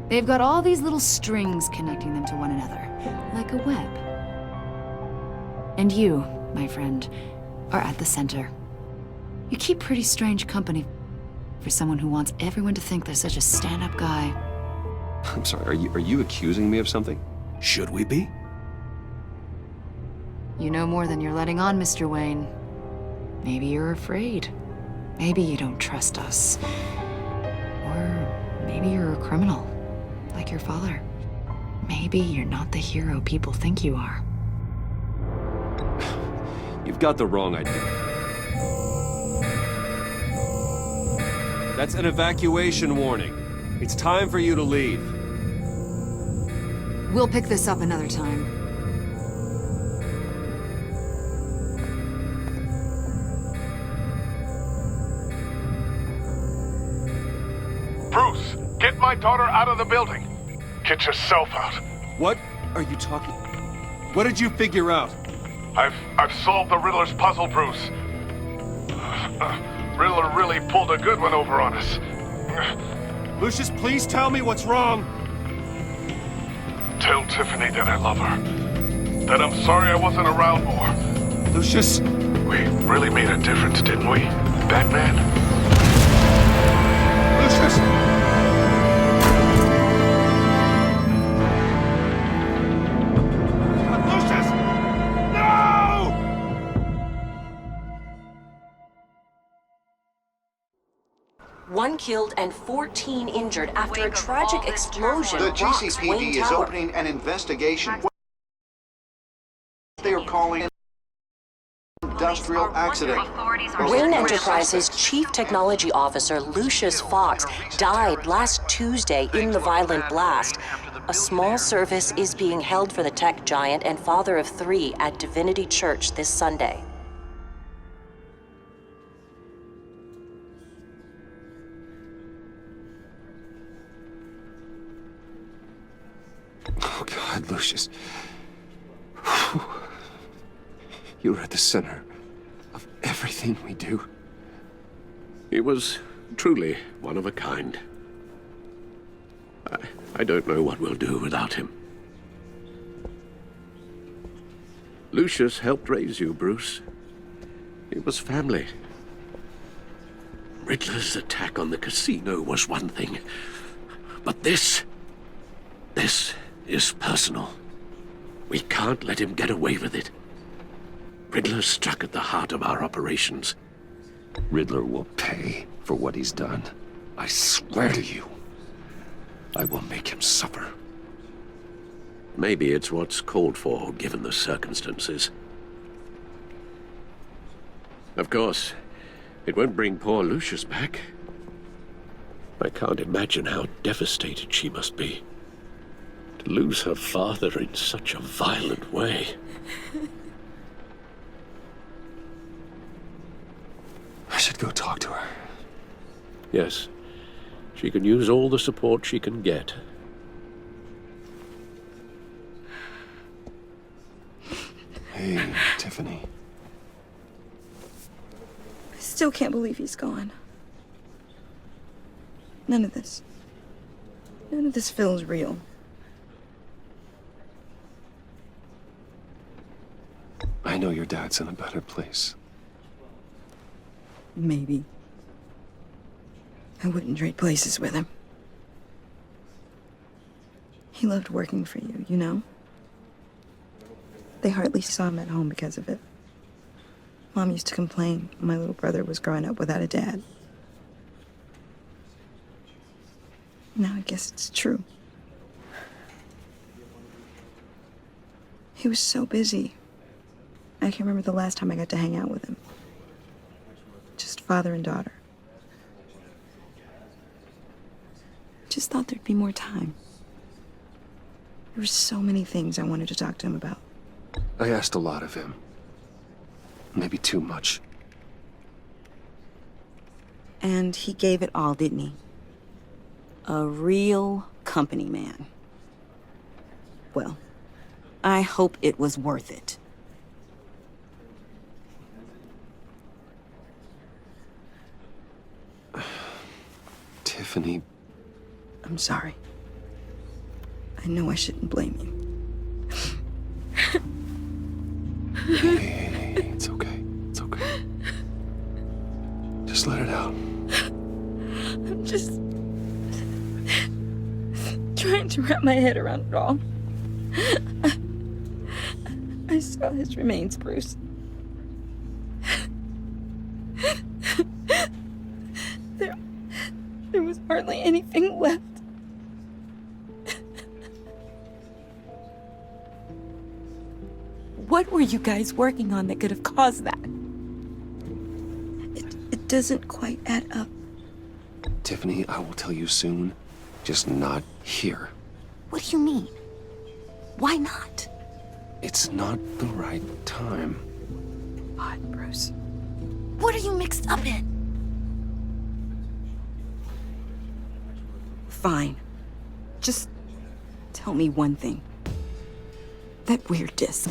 They've got all these little strings connecting them to one another, like a web. And you, my friend, are at the center. You keep pretty strange company for someone who wants everyone to think they're such a stand-up guy. I'm sorry, are you accusing me of something? Should we be? You know more than you're letting on, Mr. Wayne. Maybe you're afraid. Maybe you don't trust us. Or maybe you're a criminal, like your father. Maybe you're not the hero people think you are. You've got the wrong idea. That's an evacuation warning. It's time for you to leave. We'll pick this up another time. Bruce, get my daughter out of the building. Get yourself out. What are you talking? What did you figure out? I've solved the Riddler's puzzle, Bruce. Riddler really pulled a good one over on us. Lucius, please tell me what's wrong. Tell Tiffany that I love her. That I'm sorry I wasn't around more. Lucius! We really made a difference, didn't we, Batman? Lucius! One killed and 14 injured after a tragic explosion. The rocks Wayne GCPD is Tower. opening an investigation. They are calling it industrial accident. Wayne Enterprises Chief Technology Officer Lucius Fox died last Tuesday in the violent blast. A small service is being held for the tech giant and father of 3 at Divinity Church this Sunday. Oh, God, Lucius. You were at the center of everything we do. He was truly one of a kind. I don't know what we'll do without him. Lucius helped raise you, Bruce. It was family. Riddler's attack on the casino was one thing, but this is personal. We can't let him get away with it. Riddler struck at the heart of our operations. Riddler will pay for what he's done. I swear to you, I will make him suffer. Maybe it's what's called for, given the circumstances. Of course, it won't bring poor Lucius back. I can't imagine how devastated she must be. To lose her father in such a violent way. I should go talk to her. Yes, she can use all the support she can get. Hey, Tiffany. I still can't believe he's gone. None of this feels real. I know your dad's in a better place. Maybe. I wouldn't trade places with him. He loved working for you, you know? They hardly saw him at home because of it. Mom used to complain my little brother was growing up without a dad. Now I guess it's true. He was so busy. I can't remember the last time I got to hang out with him. Just father and daughter. Just thought there'd be more time. There were so many things I wanted to talk to him about. I asked a lot of him. Maybe too much. And he gave it all, didn't he? A real company man. Well, I hope it was worth it. Tiffany. I'm sorry. I know I shouldn't blame you. Hey, it's okay. It's okay. Just let it out. I'm just trying to wrap my head around it all. I saw his remains, Bruce. There was hardly anything left. What were you guys working on that could have caused that? It doesn't quite add up. Tiffany, I will tell you soon. Just not here. What do you mean? Why not? It's not the right time. What, Bruce? What are you mixed up in? Fine. Just tell me one thing. That weird disc.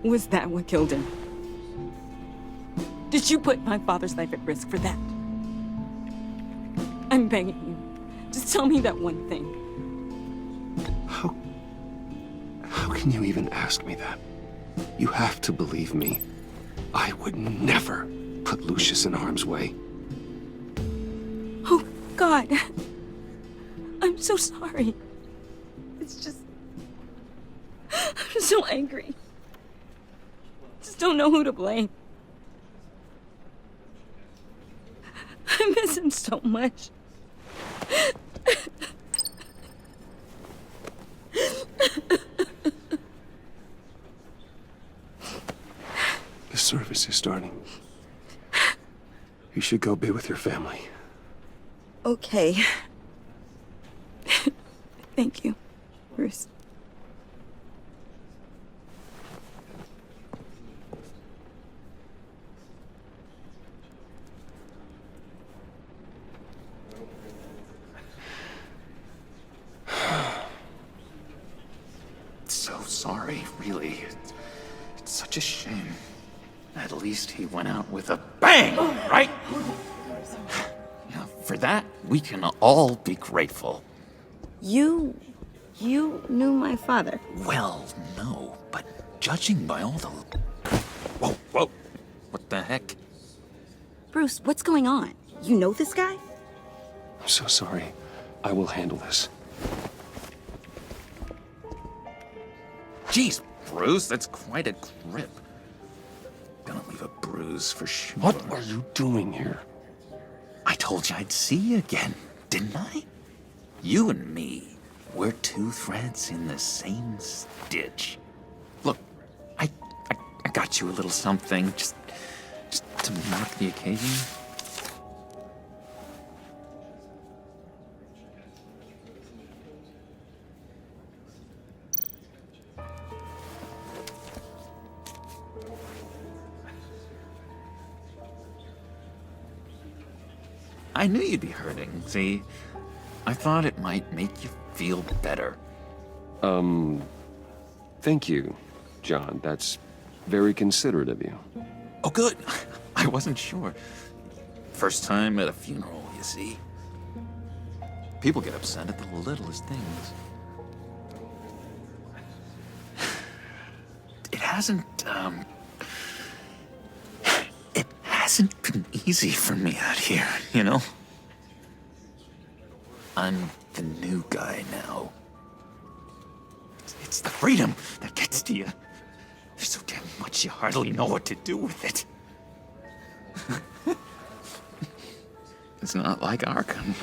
Was that what killed him? Did you put my father's life at risk for that? I'm begging you. Just tell me that one thing. How can you even ask me that? You have to believe me. I would never put Lucius in harm's way. Oh, God. I'm so sorry. It's just... I'm so angry. Just don't know who to blame. I miss him so much. The service is starting. You should go be with your family. Okay. Thank you, Bruce. So sorry, really. It's such a shame. At least he went out with a bang, right? Now, for that, we can all be grateful. You knew my father. Well, no, but judging by all the... Whoa, whoa, what the heck? Bruce, what's going on? You know this guy? I'm so sorry. I will handle this. Jeez, Bruce, that's quite a grip. Gonna leave a bruise for sure. What are you doing here? I told you I'd see you again, didn't I? You and me, we're two threads in the same stitch. Look, I got you a little something, just to mark the occasion. I knew you'd be hurting, see? I thought it might make you feel better. Thank you, John. That's very considerate of you. Oh, good. I wasn't sure. First time at a funeral, you see. People get upset at the littlest things. It hasn't been easy for me out here, you know? I'm the new guy now. It's the freedom that gets to you. There's so damn much you hardly know what to do with it. It's not like Arkham.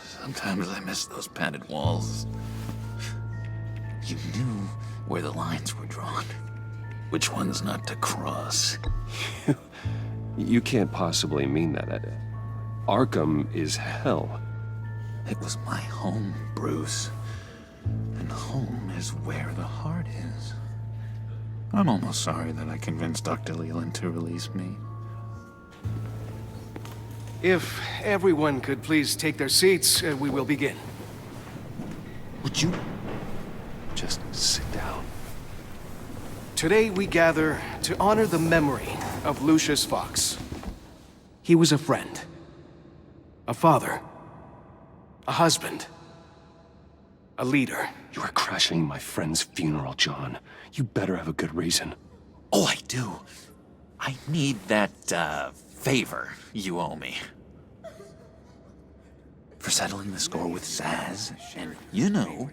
Sometimes I miss those padded walls. You knew where the lines were drawn. Which ones not to cross. You can't possibly mean that. Arkham is hell. It was my home, Bruce. And home is where the heart is. I'm almost sorry that I convinced Dr. Leland to release me. If everyone could please take their seats, we will begin. Would you just sit down? Today we gather to honor the memory of Lucius Fox. He was a friend, a father, a husband, a leader. You are crashing my friend's funeral, John. You better have a good reason. Oh, I do. I need that, favor you owe me. For settling the score with Zaz, and, you know,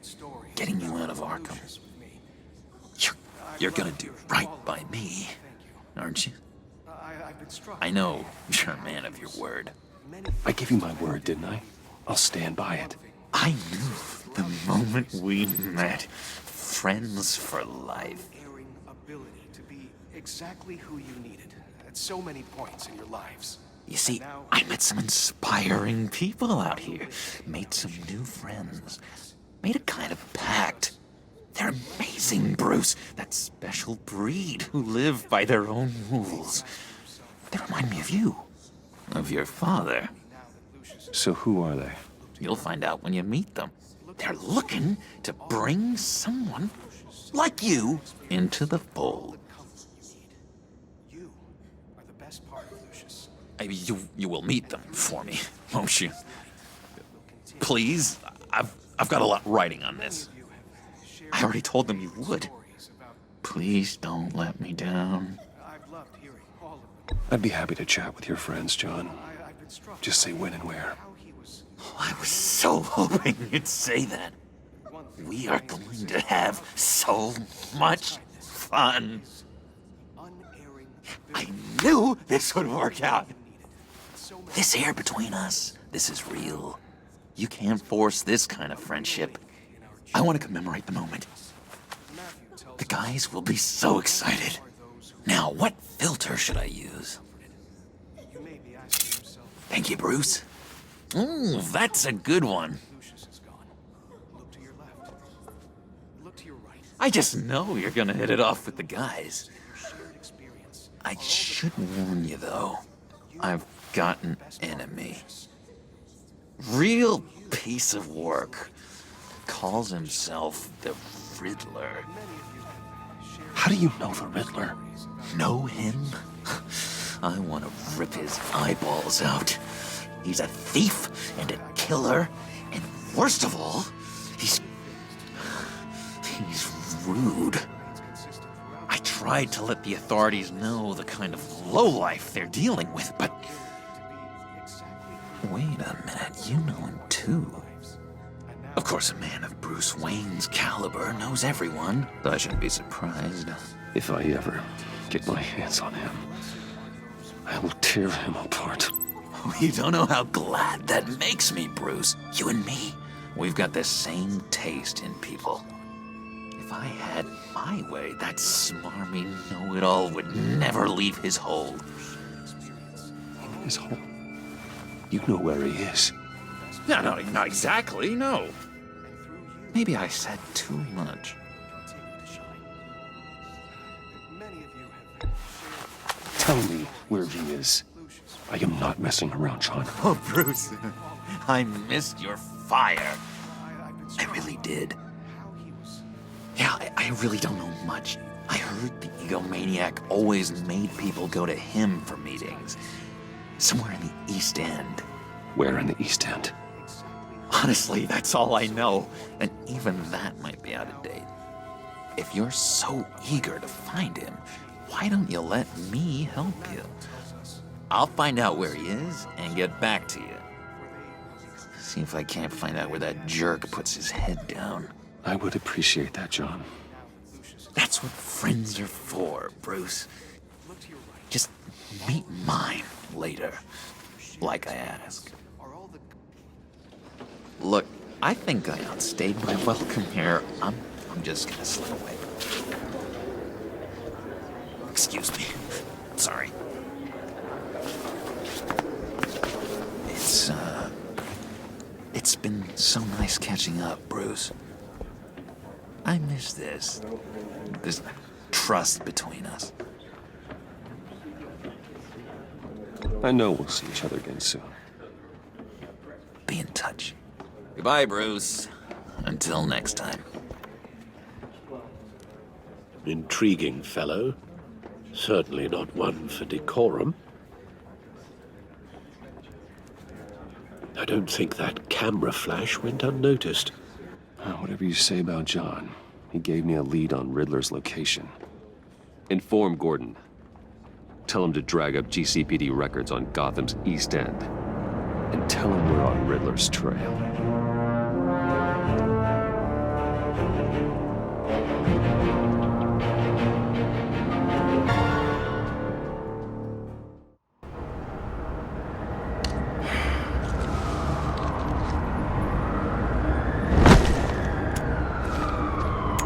getting you out of Arkham. You're gonna do right by me, aren't you? I know you're a man of your word. I gave you my word, didn't I? I'll stand by it. I knew the moment we met. Friends for life. Ability to be exactly who you needed at so many points in your lives. You see, I met some inspiring people out here. Made some new friends. Made a kind of pact. They're amazing, Bruce. That special breed who live by their own rules. They remind me of you. Of your father. So who are they? You'll find out when you meet them. They're looking to bring someone like you into the fold. You are the best part of Lucius. You will meet them for me, won't you? Please, I've got a lot writing on this. I already told them you would. Please don't let me down. I'd be happy to chat with your friends, John. Just say when and where. I was so hoping you'd say that. We are going to have so much fun. I knew this would work out. This air between us, this is real. You can't force this kind of friendship. I want to commemorate the moment. The guys will be so excited. Now, what filter should I use? Thank you, Bruce. Ooh, that's a good one. I just know you're gonna hit it off with the guys. I should warn you, though. I've got an enemy. Real piece of work. Calls himself the Riddler. How do you know the Riddler? Know him? I want to rip his eyeballs out. He's a thief and a killer, and worst of all, he's rude. I tried to let the authorities know the kind of lowlife they're dealing with, but... Wait a minute, you know him too. Of course, a man of Bruce Wayne's caliber knows everyone, so I shouldn't be surprised. If I ever get my hands on him, I will tear him apart. You don't know how glad that makes me, Bruce. You and me, we've got the same taste in people. If I had my way, that smarmy know-it-all would never leave his hole. His hole? You know where he is. No, not exactly, no. Maybe I said too much. Tell me where he is. I am not messing around, John. Oh, Bruce. I missed your fire. I really did. Yeah, I really don't know much. I heard the egomaniac always made people go to him for meetings. Somewhere in the East End. Where in the East End? Honestly, that's all I know. And even that might be out of date. If you're so eager to find him, why don't you let me help you? I'll find out where he is and get back to you. See if I can't find out where that jerk puts his head down. I would appreciate that, John. That's what friends are for, Bruce. Just meet mine later, like I asked. Look, I think I outstayed my welcome here. I'm just gonna slip away. Excuse me. Sorry. It's been so nice catching up, Bruce. I miss this trust between us. I know we'll see each other again soon. Be in touch. Goodbye, Bruce. Until next time. Intriguing fellow. Certainly not one for decorum. I don't think that camera flash went unnoticed. Whatever you say about John, he gave me a lead on Riddler's location. Inform Gordon. Tell him to drag up GCPD records on Gotham's East End. And tell him we're on Riddler's trail.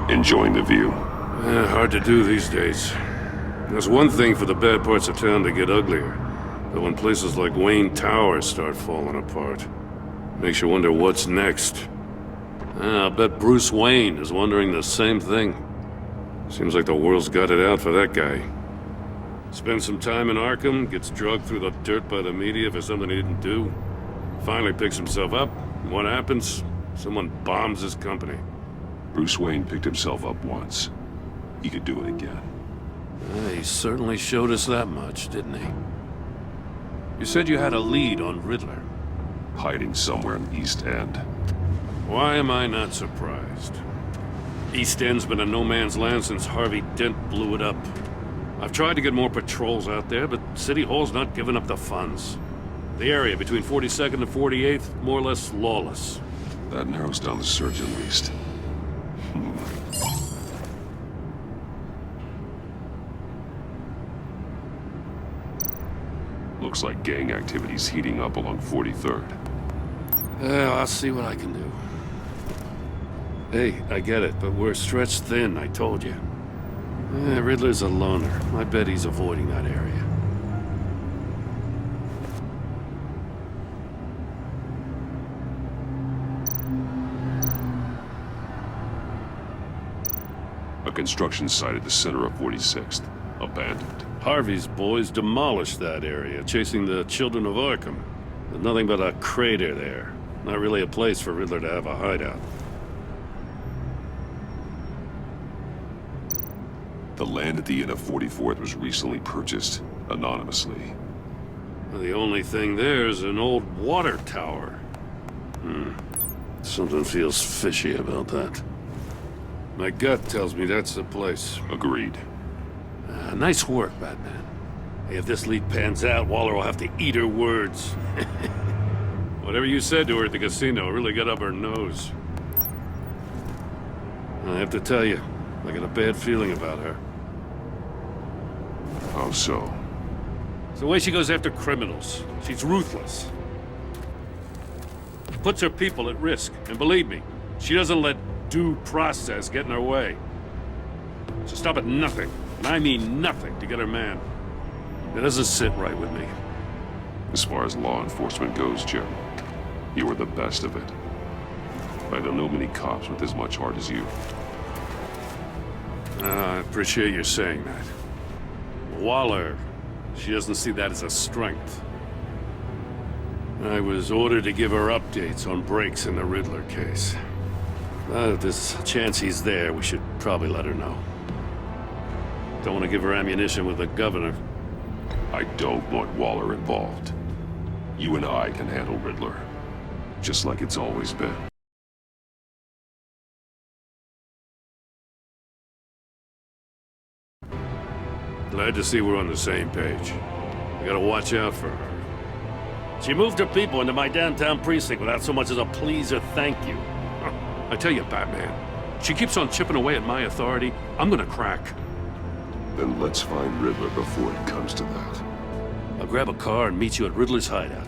Enjoying the view? Hard to do these days. There's one thing for the bad parts of town to get uglier, but when places like Wayne Tower start falling apart, makes you wonder what's next. I'll bet Bruce Wayne is wondering the same thing. Seems like the world's got it out for that guy. Spends some time in Arkham, gets drugged through the dirt by the media for something he didn't do. Finally picks himself up, and what happens? Someone bombs his company. Bruce Wayne picked himself up once. He could do it again. He certainly showed us that much, didn't he? You said you had a lead on Riddler. Hiding somewhere in East End. Why am I not surprised? East End's been a no-man's land since Harvey Dent blew it up. I've tried to get more patrols out there, but City Hall's not giving up the funds. The area between 42nd and 48th, more or less lawless. That narrows down the search at least. Looks like gang activity's heating up along 43rd. I'll see what I can do. Hey, I get it, but we're stretched thin, I told you. Riddler's a loner. I bet he's avoiding that area. A construction site at the center of 46th. Abandoned. Harvey's boys demolished that area, chasing the children of Arkham. There's nothing but a crater there. Not really a place for Riddler to have a hideout. The land at the end of 44th was recently purchased, anonymously. The only thing there is an old water tower. Something feels fishy about that. My gut tells me that's the place. Agreed. Nice work, Batman. Hey, if this lead pans out, Waller will have to eat her words. Whatever you said to her at the casino really got up her nose. I have to tell you, I got a bad feeling about her. How so? It's the way she goes after criminals. She's ruthless. Puts her people at risk, and believe me, she doesn't let due process get in her way. She'll stop at nothing. And I mean nothing to get her man. It doesn't sit right with me. As far as law enforcement goes, Jim, you are the best of it. I don't know many cops with as much heart as you. I appreciate you saying that. Waller She doesn't see that as a strength. I was ordered to give her updates on breaks in the Riddler case. If there's a chance he's there, we should probably let her know. Don't want to give her ammunition with the governor. I don't want Waller involved. You and I can handle Riddler, just like it's always been. Glad to see we're on the same page. We gotta watch out for her. She moved her people into my downtown precinct without so much as a please or thank you. I tell you, Batman, she keeps on chipping away at my authority. I'm gonna crack. Then let's find Riddler before it comes to that. I'll grab a car and meet you at Riddler's hideout.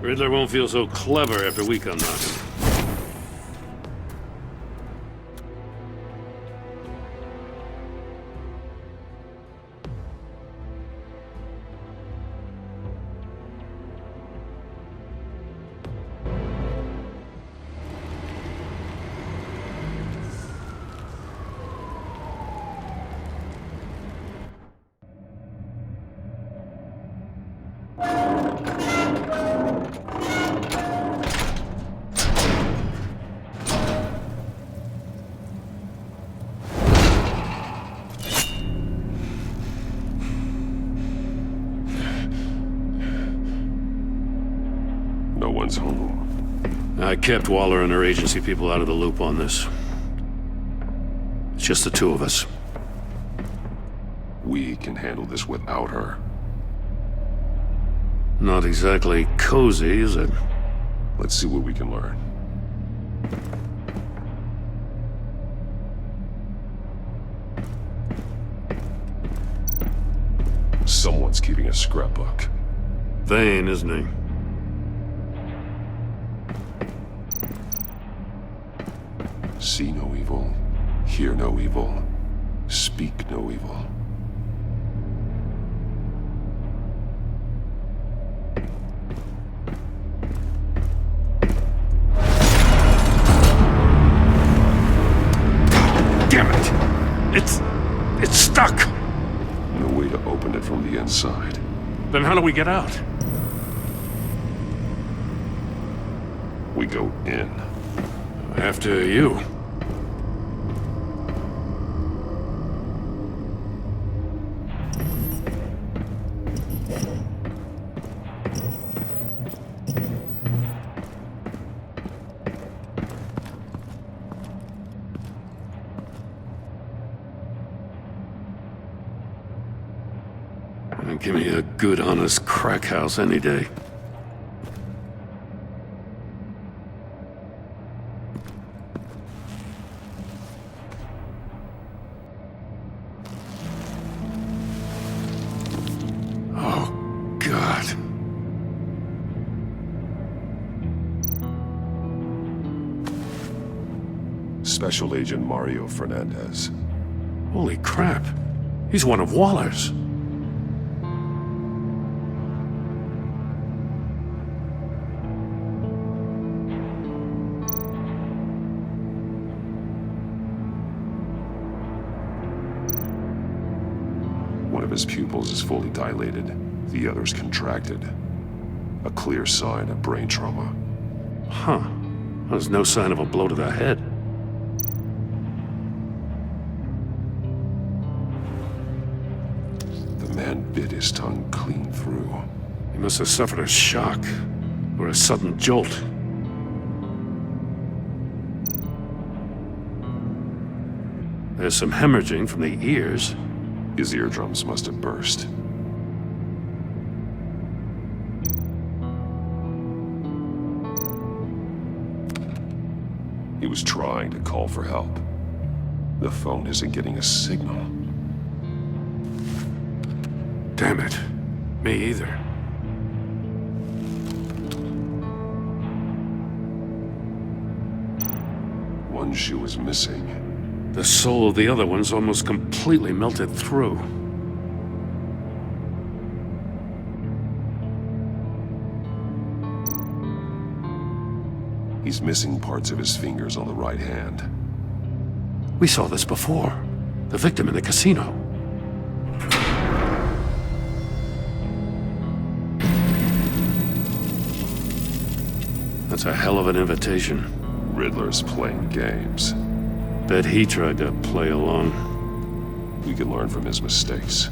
Riddler won't feel so clever after we come knocking. No one's home. I kept Waller and her agency people out of the loop on this. It's just the two of us. We can handle this without her. Not exactly cozy, is it? Let's see what we can learn. Someone's keeping a scrapbook. Vane, isn't he? See no evil, hear no evil, speak no evil. Damn it! It's stuck! No way to open it from the inside. Then how do we get out? We go in. After you. Give me a good, honest crack house any day. Oh, God. Special Agent Mario Fernandez. Holy crap. He's one of Waller's. One of his pupils is fully dilated, the other's contracted. A clear sign of brain trauma. Huh. There's no sign of a blow to the head. The man bit his tongue clean through. He must have suffered a shock, or a sudden jolt. There's some hemorrhaging from the ears. His eardrums must have burst. He was trying to call for help. The phone isn't getting a signal. Damn it. Me either. One shoe is missing. The soul of the other one's almost completely melted through. He's missing parts of his fingers on the right hand. We saw this before. The victim in the casino. That's a hell of an invitation. Riddler's playing games. Bet he tried to play along. We can learn from his mistakes.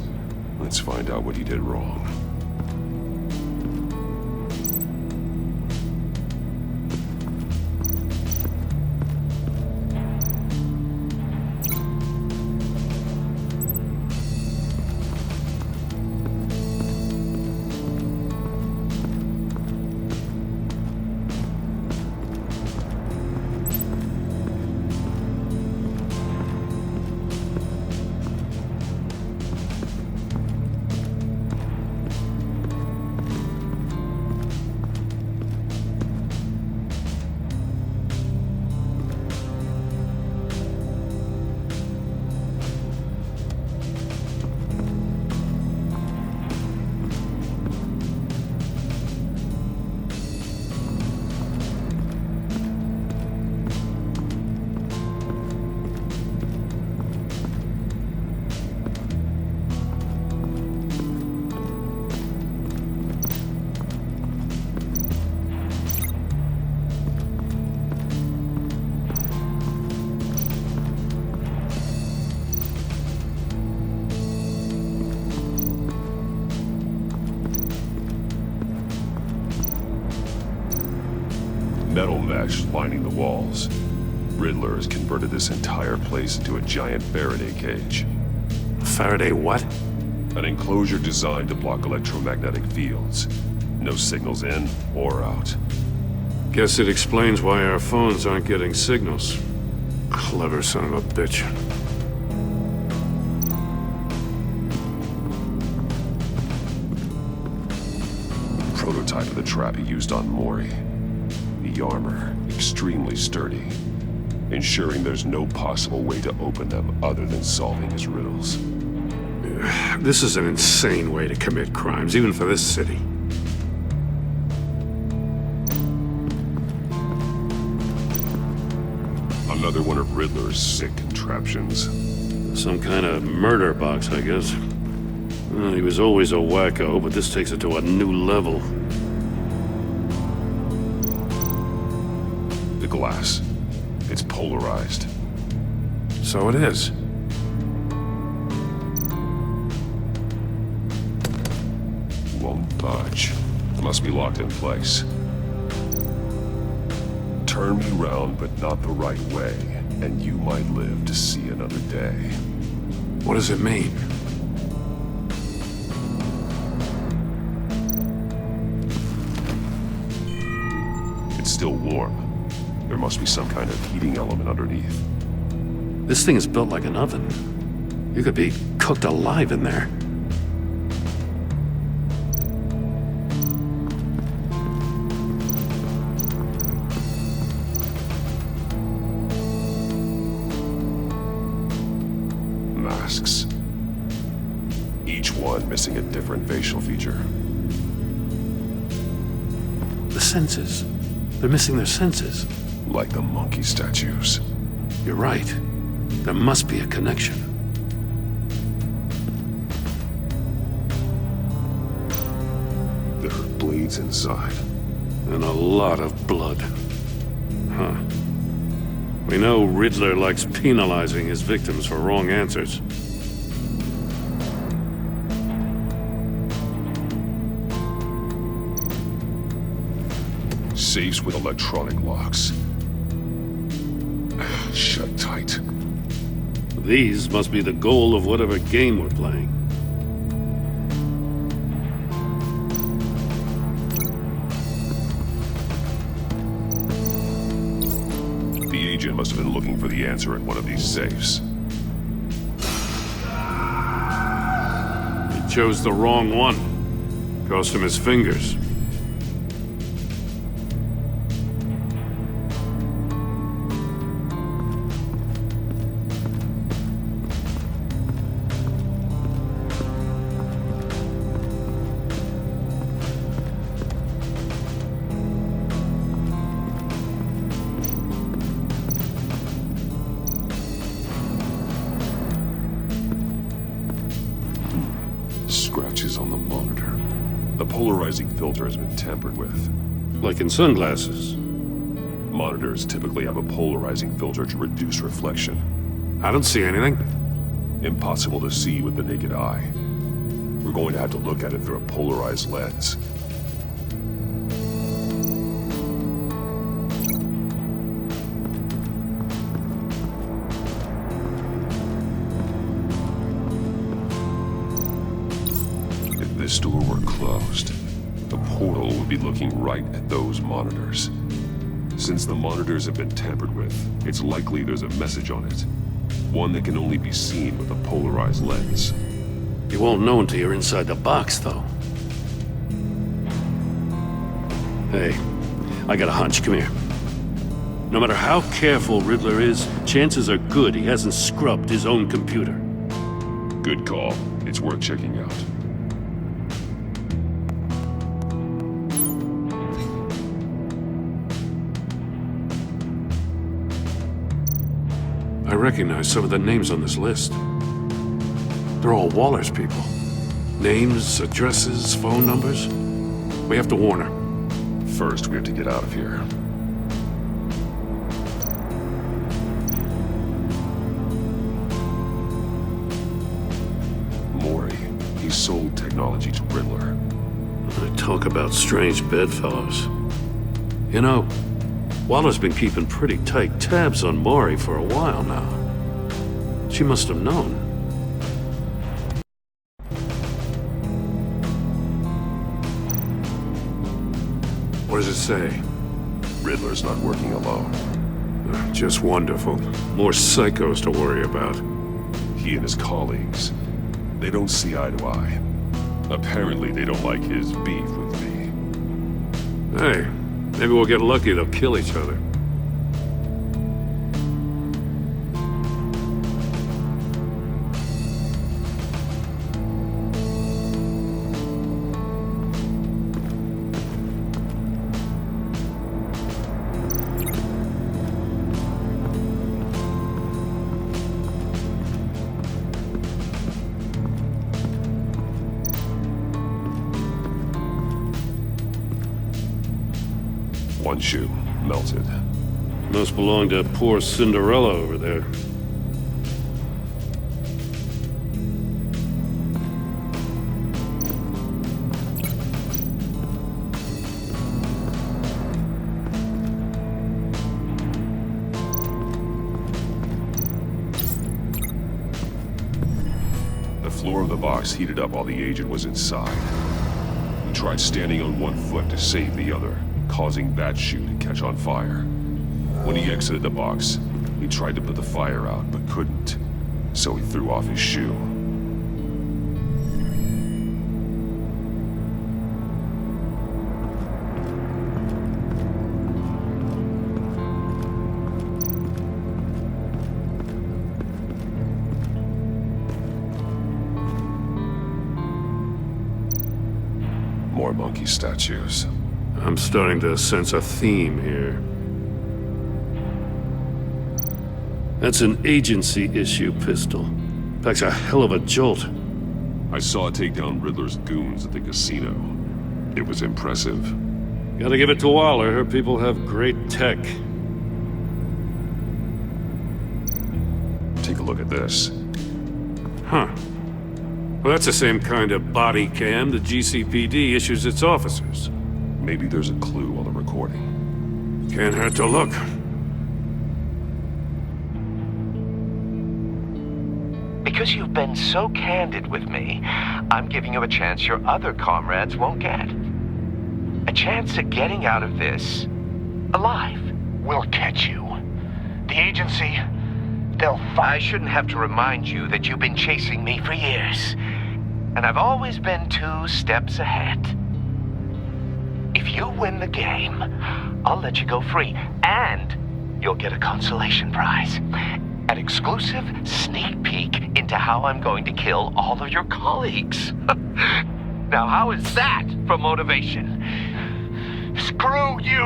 Let's find out what he did wrong. Metal mesh lining the walls. Riddler has converted this entire place into a giant Faraday cage. Faraday what? An enclosure designed to block electromagnetic fields. No signals in or out. Guess it explains why our phones aren't getting signals. Clever son of a bitch. Prototype of the trap he used on Mori. The armor, extremely sturdy, ensuring there's no possible way to open them other than solving his riddles. This is an insane way to commit crimes, even for this city. Another one of Riddler's sick contraptions. Some kind of murder box, I guess. Well, he was always a wacko, but this takes it to a new level. The glass. It's polarized. So it is. Won't budge. Must be locked in place. Turn me round, but not the right way, and you might live to see another day. What does it mean? It's still warm. There must be some kind of heating element underneath. This thing is built like an oven. You could be cooked alive in there. Masks. Each one missing a different facial feature. The senses. They're missing their senses. Like the monkey statues. You're right. There must be a connection. There are blades inside. And a lot of blood. Huh. We know Riddler likes penalizing his victims for wrong answers. Safes with electronic locks. Shut tight. These must be the goal of whatever game we're playing. The agent must have been looking for the answer in one of these safes. He chose the wrong one. Cost him his fingers. Scratches on the monitor. The polarizing filter has been tampered with. Like in sunglasses. Monitors typically have a polarizing filter to reduce reflection. I don't see anything. Impossible to see with the naked eye. We're going to have to look at it through a polarized lens. If this door were closed, the portal would be looking right at those monitors. Since the monitors have been tampered with, it's likely there's a message on it. One that can only be seen with a polarized lens. You won't know until you're inside the box, though. Hey, I got a hunch. Come here. No matter how careful Riddler is, chances are good he hasn't scrubbed his own computer. Good call. It's worth checking out. I recognize some of the names on this list. They're all Waller's people. Names, addresses, phone numbers. We have to warn her. First, we have to get out of here. Mori, he sold technology to Riddler. I talk about strange bedfellows. You know, Waller's been keeping pretty tight tabs on Mori for a while now. She must have known. What does it say? Riddler's not working alone. Just wonderful. More psychos to worry about. He and his colleagues, they don't see eye to eye. Apparently, they don't like his beef with me. Hey, maybe we'll get lucky they'll kill each other. One shoe, melted. Must belong to poor Cinderella over there. The floor of the box heated up while the agent was inside. He tried standing on one foot to save the other, causing that shoe to catch on fire. When he exited the box, he tried to put the fire out, but couldn't. So he threw off his shoe. More monkey statues. I'm starting to sense a theme here. That's an agency-issue pistol. Packs a hell of a jolt. I saw it take down Riddler's goons at the casino. It was impressive. Gotta give it to Waller. Her people have great tech. Take a look at this. Huh. Well, that's the same kind of body cam the GCPD issues its officers. Maybe there's a clue on the recording. Can't hurt to look. Because you've been so candid with me, I'm giving you a chance your other comrades won't get. A chance at getting out of this alive. We'll catch you. The agency, they'll I shouldn't have to remind you that you've been chasing me for years. And I've always been 2 steps ahead. If you win the game, I'll let you go free, and you'll get a consolation prize. An exclusive sneak peek into how I'm going to kill all of your colleagues. Now, how is that for motivation? Screw you!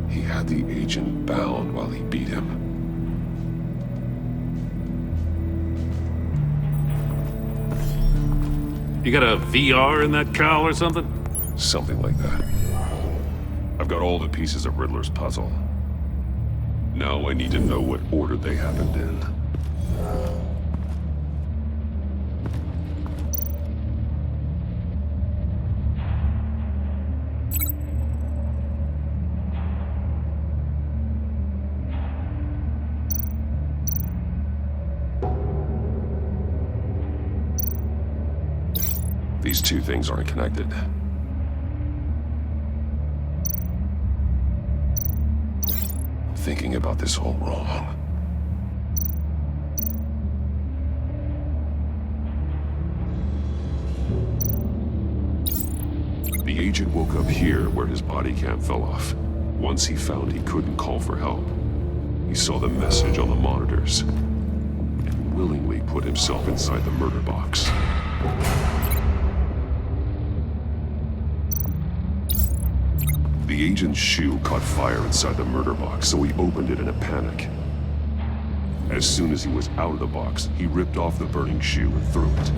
He had the agent bound while he beat him. You got a VR in that cowl or something? Something like that. I've got all the pieces of Riddler's puzzle. Now I need to know what order they happened in. These two things aren't connected. Thinking about this all wrong. The agent woke up here where his body cam fell off. Once he found he couldn't call for help, he saw the message on the monitors and willingly put himself inside the murder box. The agent's shoe caught fire inside the murder box, so he opened it in a panic. As soon as he was out of the box, he ripped off the burning shoe and threw it.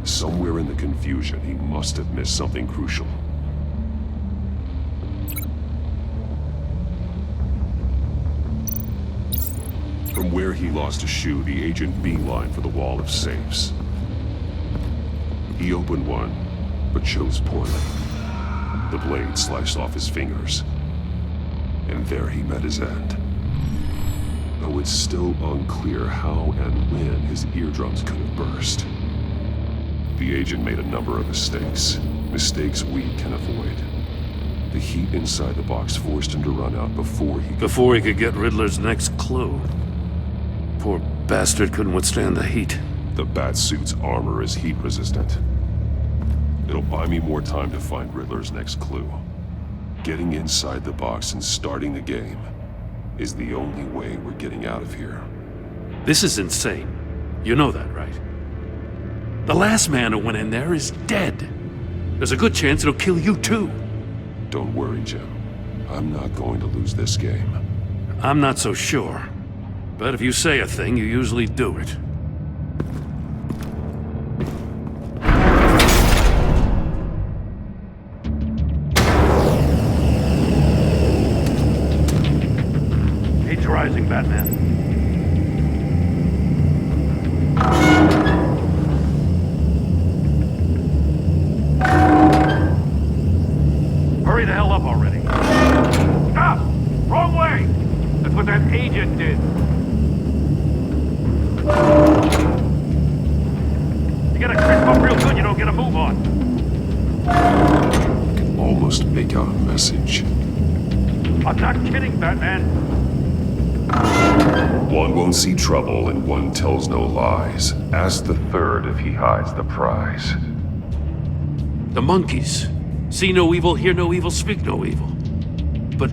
Somewhere in the confusion, he must have missed something crucial. From where he lost a shoe, the agent beelined for the wall of safes. He opened one, but chose poorly. The blade sliced off his fingers, and there he met his end. Though it's still unclear how and when his eardrums could have burst. The agent made a number of mistakes we can avoid. The heat inside the box forced him to run out before he could get Riddler's next clue. Poor bastard couldn't withstand the heat. The Batsuit's armor is heat resistant. It'll buy me more time to find Riddler's next clue. Getting inside the box and starting the game is the only way we're getting out of here. This is insane. You know that, right? The last man who went in there is dead. There's a good chance it'll kill you too. Don't worry, Jim. I'm not going to lose this game. I'm not so sure. But if you say a thing, you usually do it. Heat's rising, Batman. Hurry the hell up already. Stop! Wrong way! That's what that agent did. You gotta crisp up real good, you don't get a move on. I can almost make out a message. I'm not kidding, Batman. One won't see trouble and one tells no lies. Ask the third if he hides the prize. The monkeys. See no evil, hear no evil, speak no evil. But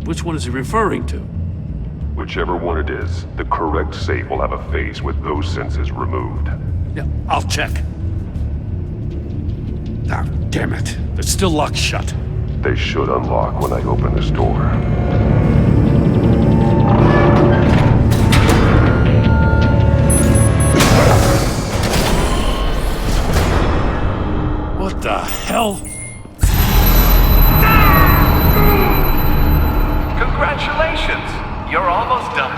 which one is he referring to? Whichever one it is, the correct safe will have a face with those senses removed. Yeah, I'll check. Ah, damn it. They're still locked shut. They should unlock when I open this door. What the hell? Congratulations! You're almost done.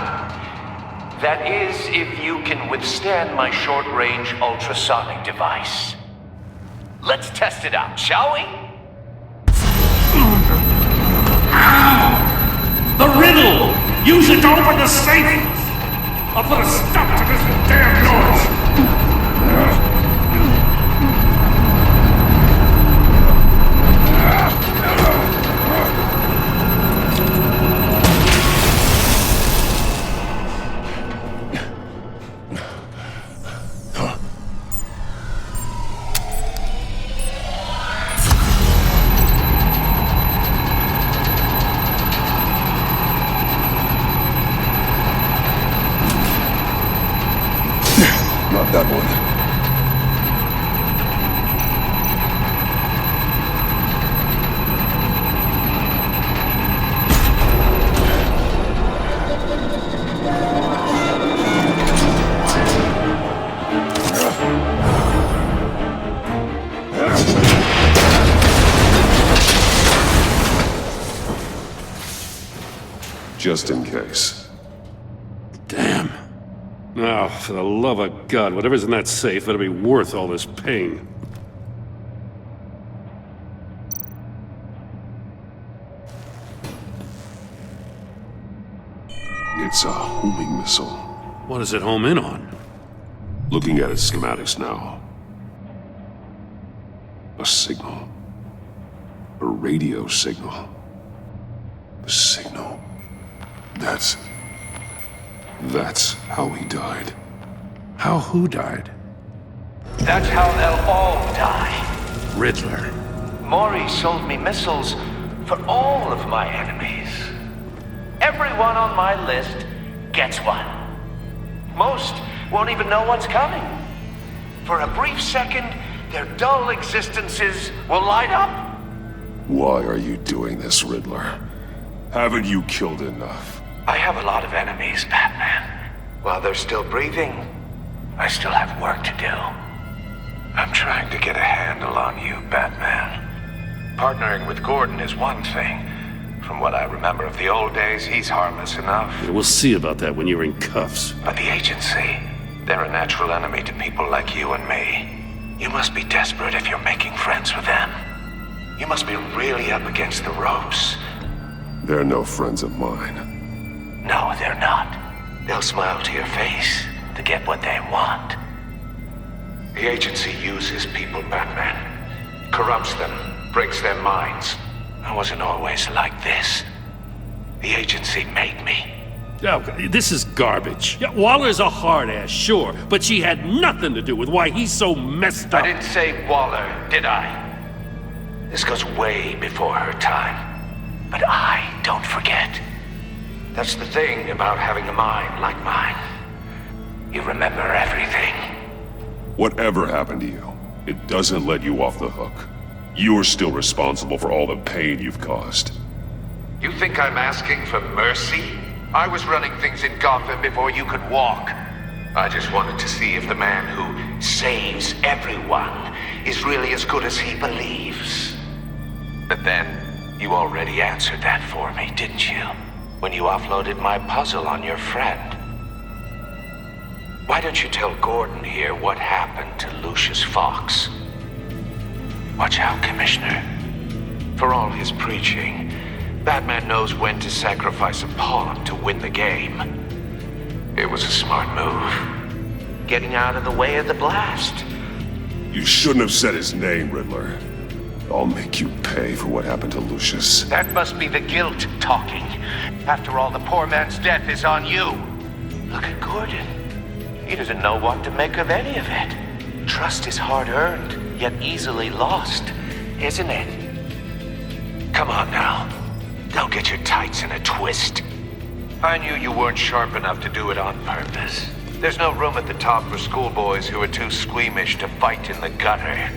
That is, if you can withstand my short-range ultrasonic device. Let's test it out, shall we? The riddle! Use it to open the safe! I'll put a stop to this damn noise! Not that one. Just in case. Damn. Now, for the love of God, whatever's in that safe better be worth all this pain. It's a homing missile. What does it home in on? Looking at its schematics now. A signal. A radio signal. A signal. That's how he died. How who died? That's how they'll all die. Riddler. Maury sold me missiles for all of my enemies. Everyone on my list gets one. Most won't even know what's coming. For a brief second, their dull existences will light up. Why are you doing this, Riddler? Haven't you killed enough? I have a lot of enemies, Batman. While they're still breathing, I still have work to do. I'm trying to get a handle on you, Batman. Partnering with Gordon is one thing. From what I remember of the old days, he's harmless enough. Yeah, we'll see about that when you're in cuffs. But the agency, they're a natural enemy to people like you and me. You must be desperate if you're making friends with them. You must be really up against the ropes. They're no friends of mine. No, they're not. They'll smile to your face to get what they want. The agency uses people, Batman. Corrupts them, breaks their minds. I wasn't always like this. The agency made me. Oh, this is garbage. Yeah, Waller's a hard ass, sure, but she had nothing to do with why he's so messed up. I didn't say Waller, did I? This goes way before her time. But I don't forget. That's the thing about having a mind like mine. You remember everything. Whatever happened to you, it doesn't let you off the hook. You're still responsible for all the pain you've caused. You think I'm asking for mercy? I was running things in Gotham before you could walk. I just wanted to see if the man who saves everyone is really as good as he believes. But then, you already answered that for me, didn't you? When you offloaded my puzzle on your friend. Why don't you tell Gordon here what happened to Lucius Fox? Watch out, Commissioner. For all his preaching, Batman knows when to sacrifice a pawn to win the game. It was a smart move. Getting out of the way of the blast. You shouldn't have said his name, Riddler. I'll make you pay for what happened to Lucius. That must be the guilt talking. After all, the poor man's death is on you. Look at Gordon. He doesn't know what to make of any of it. Trust is hard-earned, yet easily lost, isn't it? Come on now. Don't get your tights in a twist. I knew you weren't sharp enough to do it on purpose. There's no room at the top for schoolboys who are too squeamish to fight in the gutter.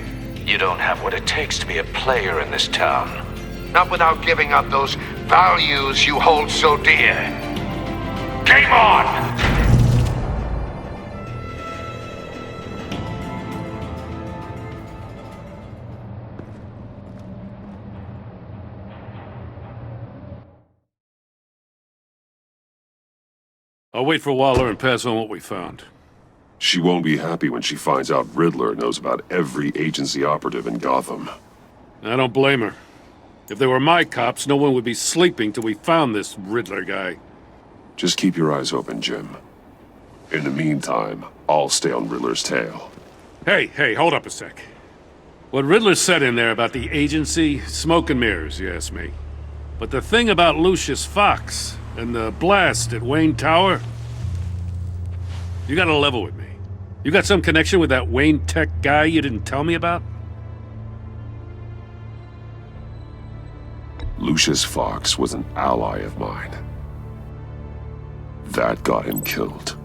You don't have what it takes to be a player in this town. Not without giving up those values you hold so dear. Game on! I'll wait for Waller and pass on what we found. She won't be happy when she finds out Riddler knows about every agency operative in Gotham. I don't blame her. If they were my cops, no one would be sleeping till we found this Riddler guy. Just keep your eyes open, Jim. In the meantime, I'll stay on Riddler's tail. Hey, hold up a sec. What Riddler said in there about the agency, smoke and mirrors, you ask me. But the thing about Lucius Fox and the blast at Wayne Tower, you gotta level with me. You got some connection with that Wayne Tech guy you didn't tell me about? Lucius Fox was an ally of mine. That got him killed.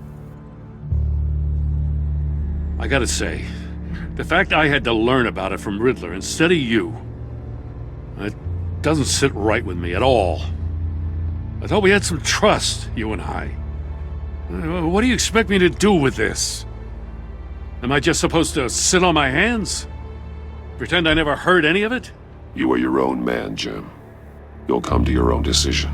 I gotta say, the fact I had to learn about it from Riddler instead of you, it doesn't sit right with me at all. I thought we had some trust, you and I. What do you expect me to do with this? Am I just supposed to sit on my hands? Pretend I never heard any of it? You are your own man, Jim. You'll come to your own decision.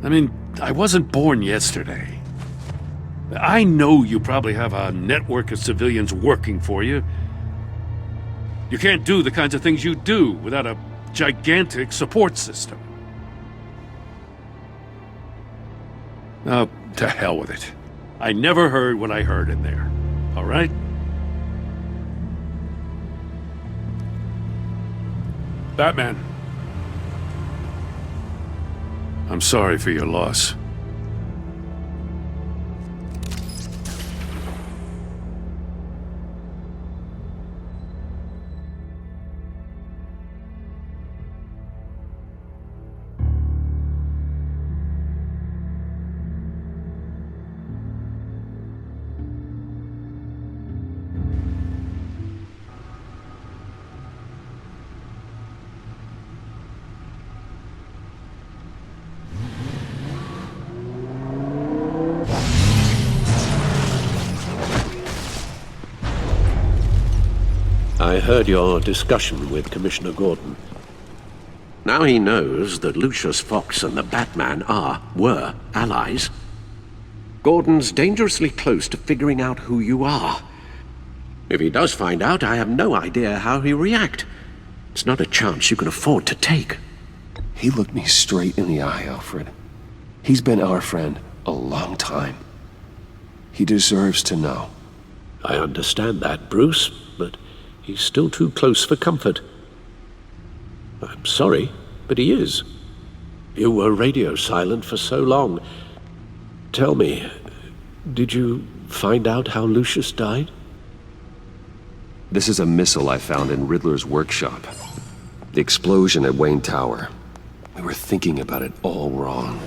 I mean, I wasn't born yesterday. I know you probably have a network of civilians working for you. You can't do the kinds of things you do without a gigantic support system. Oh, to hell with it. I never heard what I heard in there. All right? Batman. I'm sorry for your loss. I heard your discussion with Commissioner Gordon. Now he knows that Lucius Fox and the Batman were allies. Gordon's dangerously close to figuring out who you are. If he does find out, I have no idea how he'll react. It's not a chance you can afford to take. He looked me straight in the eye, Alfred. He's been our friend a long time. He deserves to know. I understand that, Bruce, but he's still too close for comfort. I'm sorry, but he is. You were radio silent for so long. Tell me, did you find out how Lucius died? This is a missile I found in Riddler's workshop. The explosion at Wayne Tower. We were thinking about it all wrong.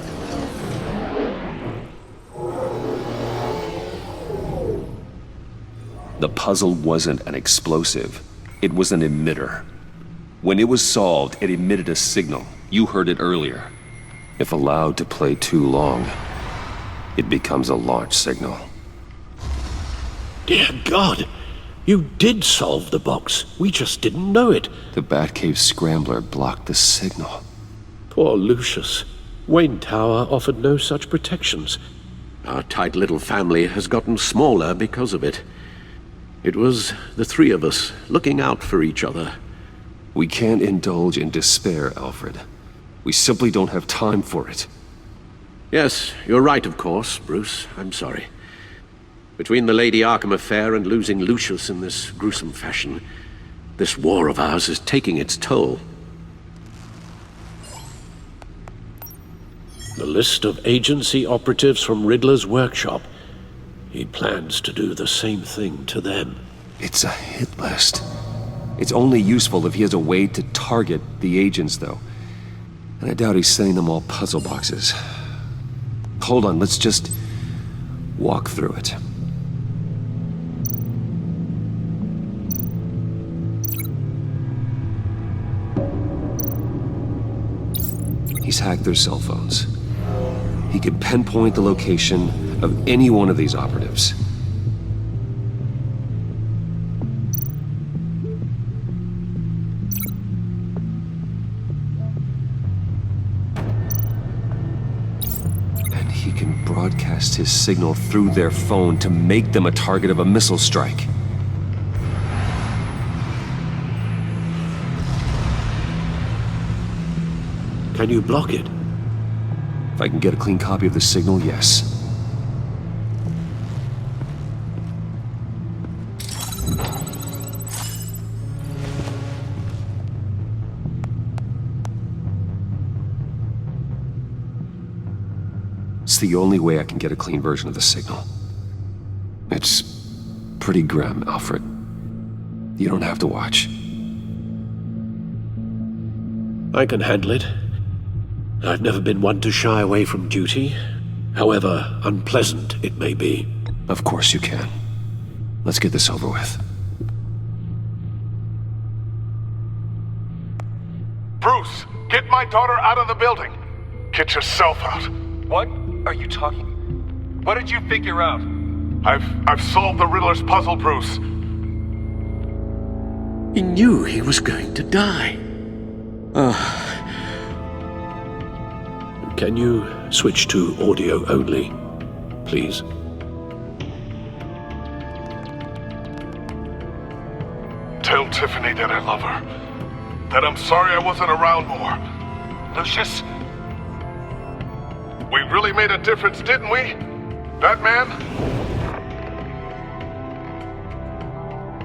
The puzzle wasn't an explosive. It was an emitter. When it was solved, it emitted a signal. You heard it earlier. If allowed to play too long, it becomes a launch signal. Dear God! You did solve the box. We just didn't know it. The Batcave scrambler blocked the signal. Poor Lucius. Wayne Tower offered no such protections. Our tight little family has gotten smaller because of it. It was the three of us looking out for each other. We can't indulge in despair, Alfred. We simply don't have time for it. Yes, you're right, of course, Bruce. I'm sorry. Between the Lady Arkham affair and losing Lucius in this gruesome fashion, this war of ours is taking its toll. The list of agency operatives from Riddler's workshop. He plans to do the same thing to them. It's a hit list. It's only useful if he has a way to target the agents, though. And I doubt he's sending them all puzzle boxes. Hold on, let's just walk through it. He's hacked their cell phones. He could pinpoint the location of any one of these operatives. And he can broadcast his signal through their phone to make them a target of a missile strike. Can you block it? If I can get a clean copy of the signal, yes. It's the only way I can get a clean version of the signal. It's pretty grim, Alfred. You don't have to watch. I can handle it. I've never been one to shy away from duty, however unpleasant it may be. Of course you can. Let's get this over with. Bruce, get my daughter out of the building. Get yourself out. What are you talking? What did you figure out? I've solved the Riddler's puzzle, Bruce. He knew he was going to die. Can you switch to audio only, please? Tell Tiffany that I love her. That I'm sorry I wasn't around more. Lucius, we really made a difference, didn't we? Batman?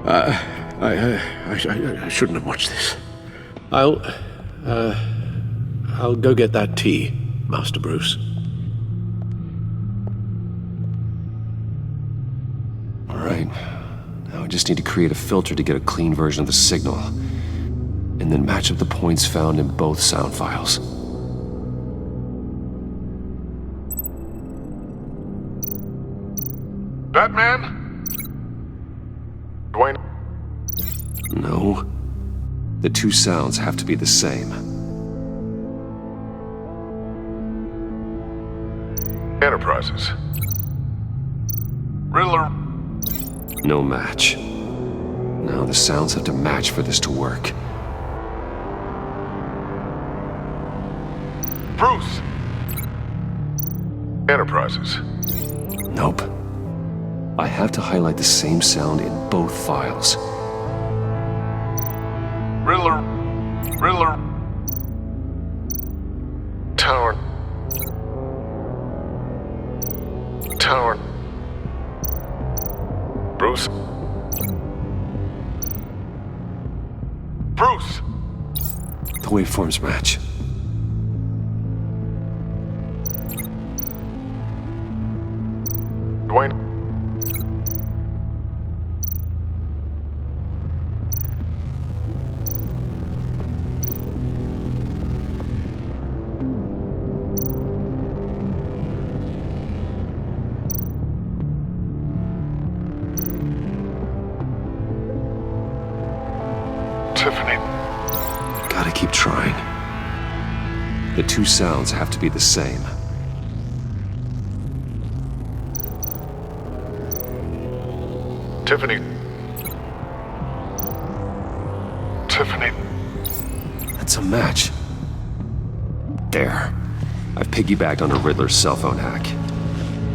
I shouldn't have watched this. I'll go get that tea, Master Bruce. All right. Now I just need to create a filter to get a clean version of the signal, and then match up the points found in both sound files. Batman? Dwayne? No. The two sounds have to be the same. Enterprises. Riddler. No match. Now the sounds have to match for this to work. Bruce. Enterprises. Nope. I have to highlight the same sound in both files. Riddler. Tower. Bruce. The waveforms match. Dwayne. Tiffany. Gotta keep trying. The two sounds have to be the same. Tiffany. That's a match. There. I've piggybacked on a Riddler's cell phone hack.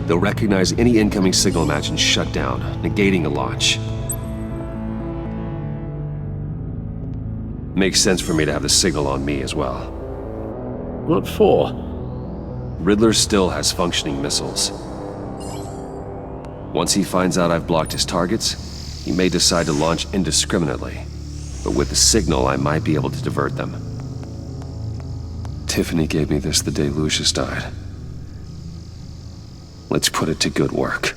They'll recognize any incoming signal match and shut down, negating a launch. Makes sense for me to have the signal on me as well. What for? Riddler still has functioning missiles. Once he finds out I've blocked his targets, he may decide to launch indiscriminately. But with the signal, I might be able to divert them. Tiffany gave me this the day Lucius died. Let's put it to good work.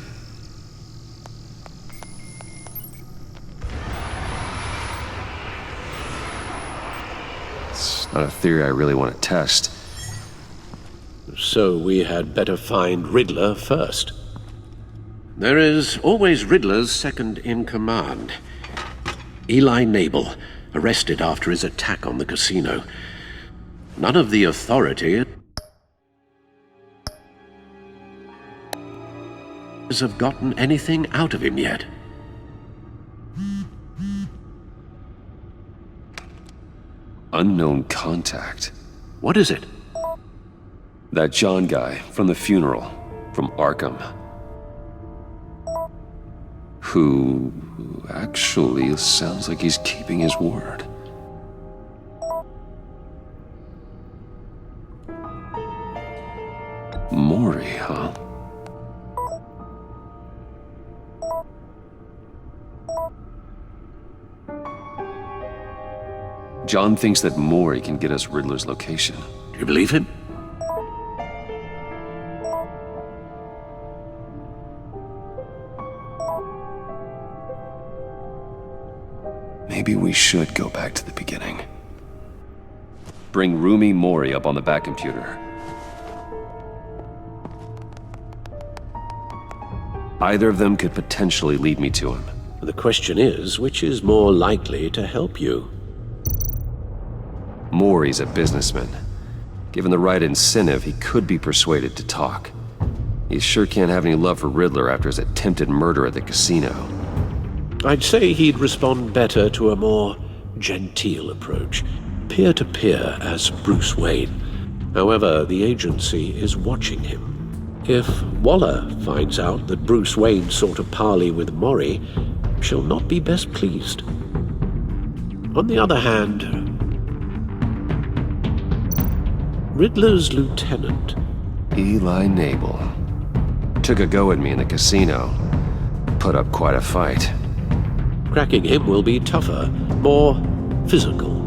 It's not a theory I really want to test. So we had better find Riddler first. There is always Riddler's second in command. Eli Nabel, arrested after his attack on the casino. None of the authority have gotten anything out of him yet. Unknown contact. What is it? That John guy from the funeral, from Arkham. Who actually sounds like he's keeping his word. Maury, huh? John thinks that Maury can get us Riddler's location. Do you believe him? Maybe we should go back to the beginning. Bring Rumi Mori up on the back computer. Either of them could potentially lead me to him. The question is, which is more likely to help you? Mori's a businessman. Given the right incentive, he could be persuaded to talk. He sure can't have any love for Riddler after his attempted murder at the casino. I'd say he'd respond better to a more genteel approach. Peer-to-peer as Bruce Wayne. However, the agency is watching him. If Waller finds out that Bruce Wayne sought a parley with Mori, she'll not be best pleased. On the other hand, Riddler's lieutenant, Eli Nabel, took a go at me in the casino. Put up quite a fight. cracking him will be tougher, more physical.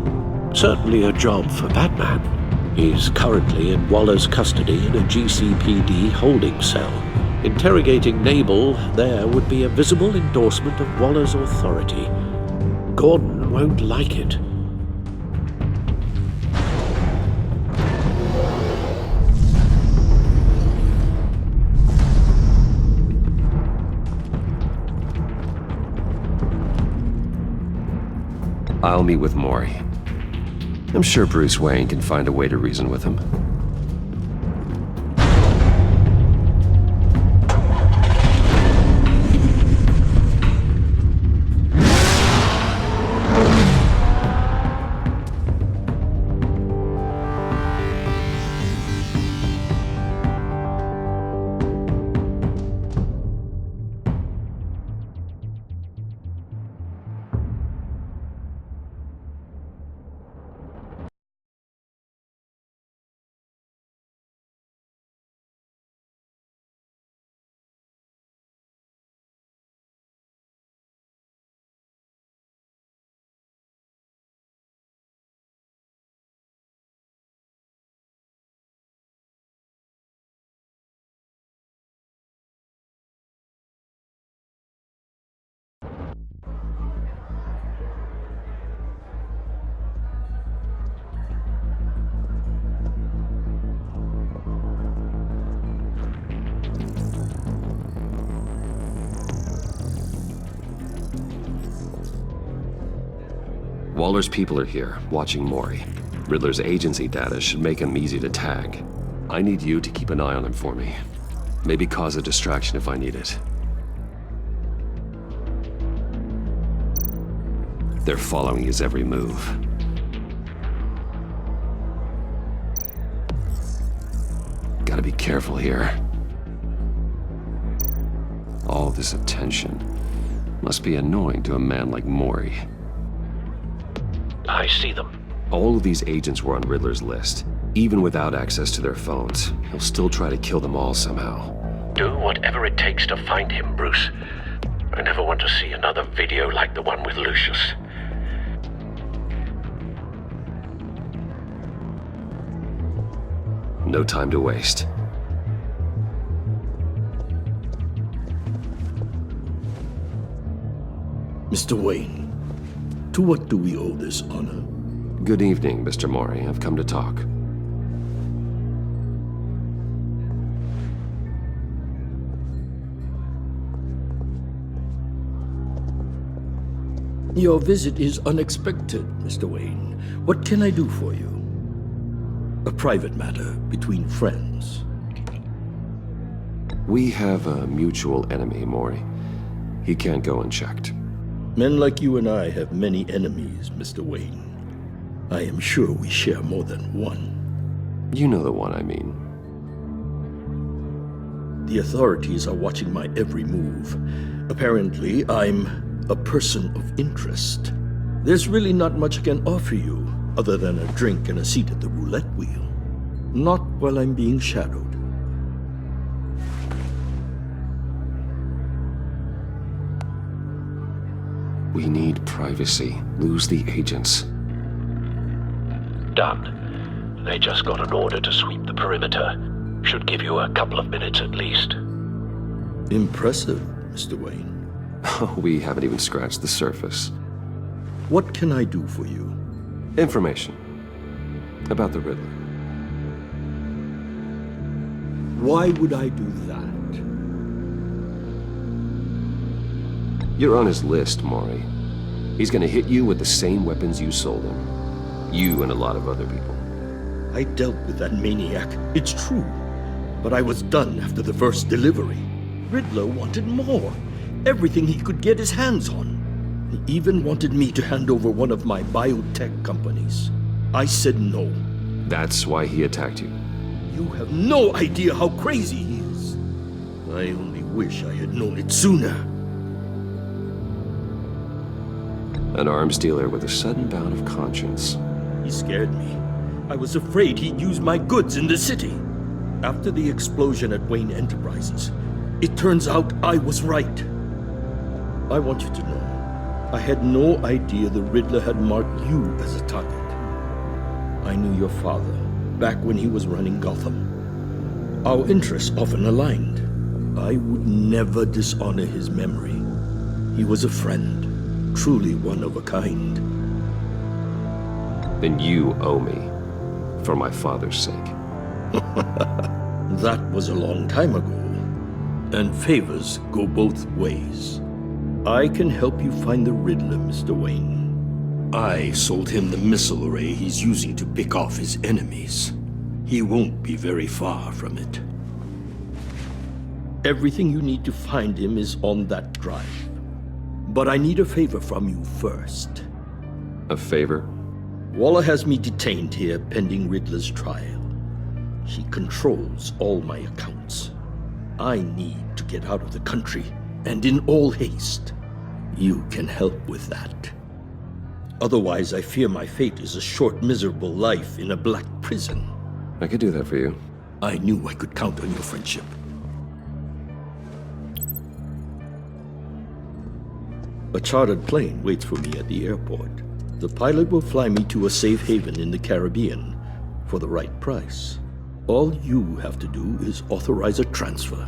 Certainly a job for Batman. He's currently in Waller's custody in a GCPD holding cell. Interrogating Nabel there would be a visible endorsement of Waller's authority. Gordon won't like it. I'll meet with Mori. I'm sure Bruce Wayne can find a way to reason with him. Waller's people are here, watching Mori. Riddler's agency data should make him easy to tag. I need you to keep an eye on him for me. Maybe cause a distraction if I need it. They're following his every move. Gotta be careful here. All this attention must be annoying to a man like Mori. I see them. All of these agents were on Riddler's list. Even without access to their phones, he'll still try to kill them all somehow. Do whatever it takes to find him, Bruce. I never want to see another video like the one with Lucius. No time to waste. Mr. Wayne, to what do we owe this honor? Good evening, Mr. Mori. I've come to talk. Your visit is unexpected, Mr. Wayne. What can I do for you? A private matter between friends. We have a mutual enemy, Mori. He can't go unchecked. Men like you and I have many enemies, Mr. Wayne. I am sure we share more than one. You know the one I mean. The authorities are watching my every move. Apparently, I'm a person of interest. There's really not much I can offer you, other than a drink and a seat at the roulette wheel. Not while I'm being shadowed. We need privacy. Lose the agents. Done. They just got an order to sweep the perimeter. Should give you a couple of minutes at least. Impressive, Mr. Wayne. We haven't even scratched the surface. What can I do for you? Information. About the Riddler. Why would I do that? You're on his list, Mori. He's gonna hit you with the same weapons you sold him. You and a lot of other people. I dealt with that maniac, it's true. But I was done after the first delivery. Riddler wanted more. Everything he could get his hands on. He even wanted me to hand over one of my biotech companies. I said no. That's why he attacked you? You have no idea how crazy he is. I only wish I had known it sooner. An arms dealer with a sudden bout of conscience. He scared me. I was afraid he'd use my goods in the city. After the explosion at Wayne Enterprises, it turns out I was right. I want you to know, I had no idea the Riddler had marked you as a target. I knew your father back when he was running Gotham. Our interests often aligned. I would never dishonor his memory. He was a friend, truly one of a kind. Then you owe me, for my father's sake. That was a long time ago, and favors go both ways. I can help you find the Riddler, Mr. Wayne. I sold him the missile array he's using to pick off his enemies. He won't be very far from it. Everything you need to find him is on that drive. But I need a favor from you first. A favor? Waller has me detained here pending Riddler's trial. She controls all my accounts. I need to get out of the country, and in all haste. You can help with that. Otherwise, I fear my fate is a short, miserable life in a black prison. I could do that for you. I knew I could count on your friendship. A chartered plane waits for me at the airport. The pilot will fly me to a safe haven in the Caribbean for the right price. All you have to do is authorize a transfer.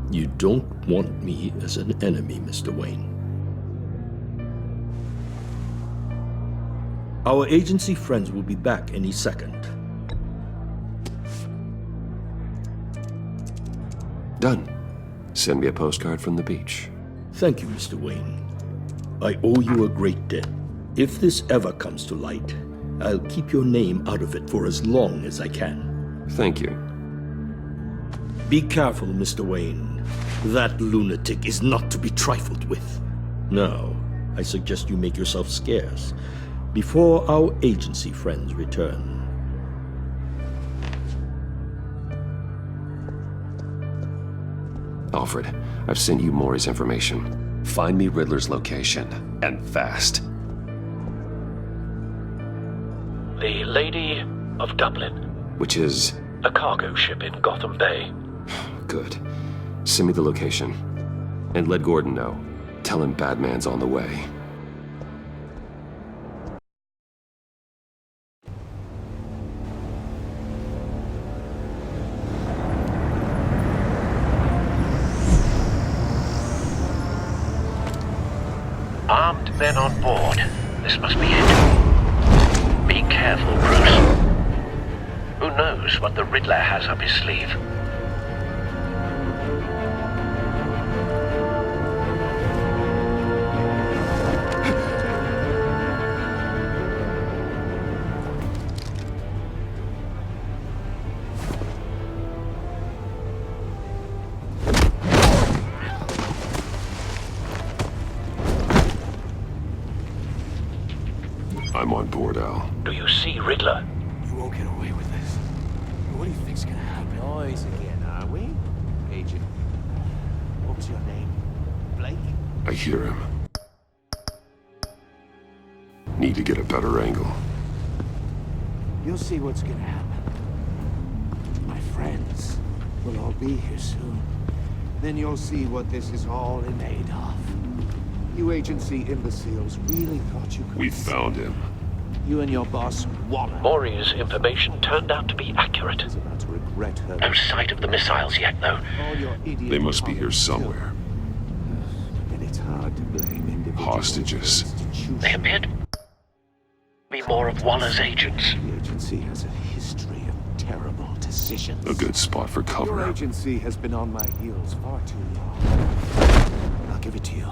You don't want me as an enemy, Mr. Wayne. Our agency friends will be back any second. Done. Send me a postcard from the beach. Thank you, Mr. Wayne. I owe you a great debt. If this ever comes to light, I'll keep your name out of it for as long as I can. Thank you. Be careful, Mr. Wayne. That lunatic is not to be trifled with. Now, I suggest you make yourself scarce before our agency friends return. Alfred, I've sent you Maury's information. Find me Riddler's location, and fast. The Lady of Dublin. Which is? A cargo ship in Gotham Bay. Good. Send me the location. And let Gordon know. Tell him Batman's on the way. Armed men on board. This must be it. Be careful, Bruce. Who knows what the Riddler has up his sleeve? I'm on board, Al. Do you see Riddler? You won't get away with this. What do you think's gonna happen? Noise again, are we? Agent, what's your name? Blake? I hear him. Need to get a better angle. You'll see what's gonna happen. My friends will all be here soon. Then you'll see what this is all made of. You agency imbeciles really thought you could... We found him. You and your boss, Waller. Maury's information turned out to be accurate. About to regret her. No sight of the missiles yet, though. They must be here somewhere. And it's hard to blame individuals. Hostages. They appear to be more of Waller's agents. The agency has a history of terrible decisions. A good spot for cover. Your agency has been on my heels far too long. I'll give it to you.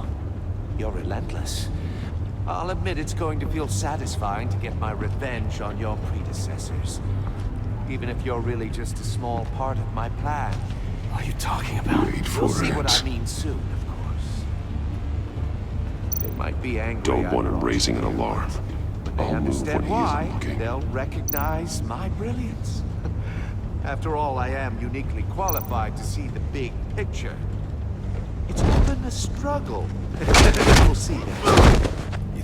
You're relentless. I'll admit it's going to feel satisfying to get my revenge on your predecessors. Even if you're really just a small part of my plan. What are you talking about? Wait for You'll see it. what I mean soon, of course. They might be angry. Don't want him raising an alarm. But I'll move understand when he why. isn't looking. They'll recognize my brilliance. After all, I am uniquely qualified to see the big picture. It's often a struggle. We'll see that.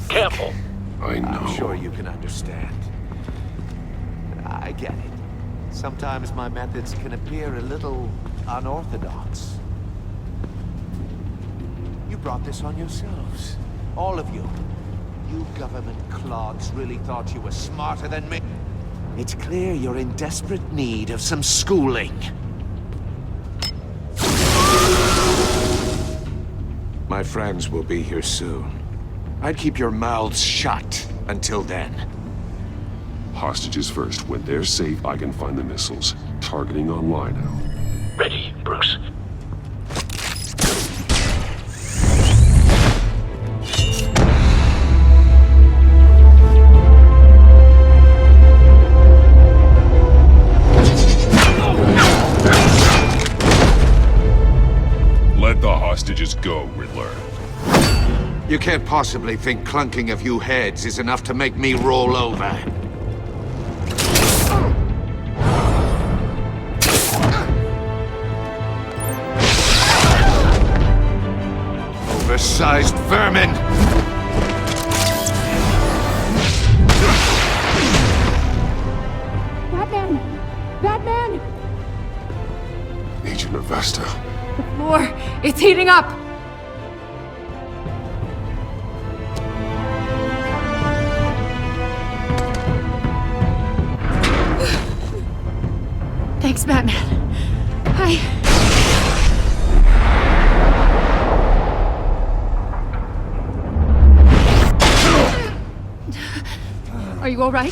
Careful. I know. I'm sure you can understand. I get it. Sometimes my methods can appear a little unorthodox. You brought this on yourselves. All of you. You government clods really thought you were smarter than me. It's clear you're in desperate need of some schooling. My friends will be here soon. I'd keep your mouths shut until then. Hostages first. When they're safe, I can find the missiles. Targeting online now. Ready, Bruce. Let the hostages go, Riddler. You can't possibly think clunking a few heads is enough to make me roll over. Oversized vermin! Batman! Batman! Agent Avesta. The floor, it's heating up! Thanks, Batman. Are you all right?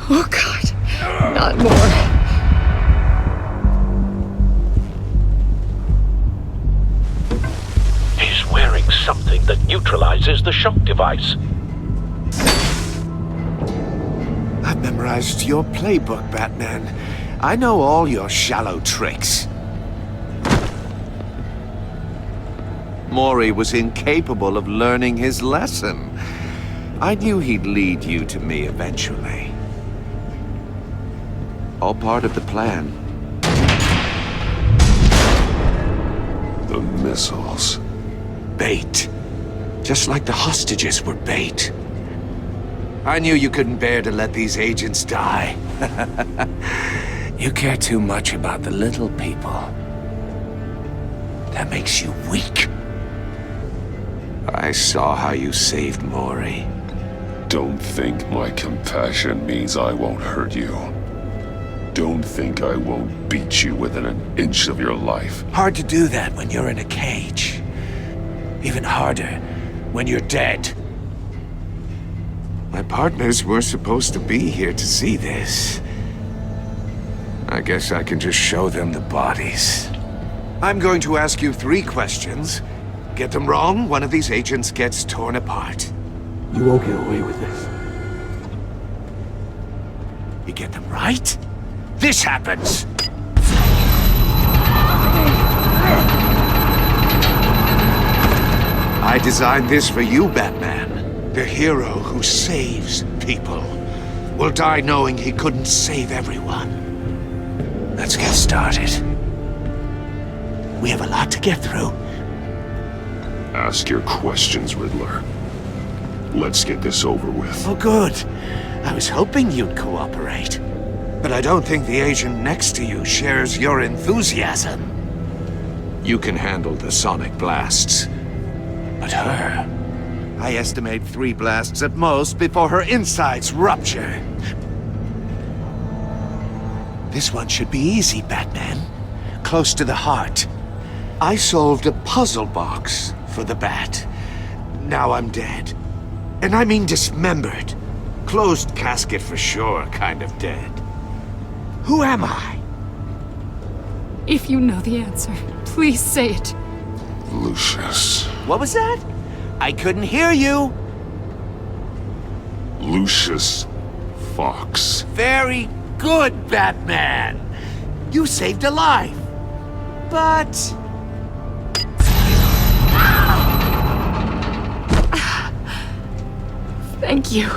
Oh, God. Not more. He's wearing something that neutralizes the shock device. I've memorized your playbook, Batman. I know all your shallow tricks. Mori was incapable of learning his lesson. I knew he'd lead you to me eventually. All part of the plan. The missiles. Bait. Just like the hostages were bait. I knew you couldn't bear to let these agents die. You care too much about the little people. That makes you weak. I saw how you saved Mori. Don't think my compassion means I won't hurt you. Don't think I won't beat you within an inch of your life. Hard to do that when you're in a cage. Even harder when you're dead. My partners were supposed to be here to see this. I guess I can just show them the bodies. I'm going to ask you 3 questions. Get them wrong, one of these agents gets torn apart. You won't get away with this. You get them right, this happens! I designed this for you, Batman. The hero who saves people will die knowing he couldn't save everyone. Let's get started. We have a lot to get through. Ask your questions, Riddler. Let's get this over with. Oh, good. I was hoping you'd cooperate. But I don't think the agent next to you shares your enthusiasm. You can handle the sonic blasts. But her... I estimate 3 blasts at most before her insides rupture. This one should be easy, Batman. Close to the heart. I solved a puzzle box for the Bat. Now I'm dead. And I mean dismembered. Closed casket for sure, kind of dead. Who am I? If you know the answer, please say it. Lucius. What was that? I couldn't hear you. Lucius Fox. Very good, Batman. You saved a life. But... Thank you.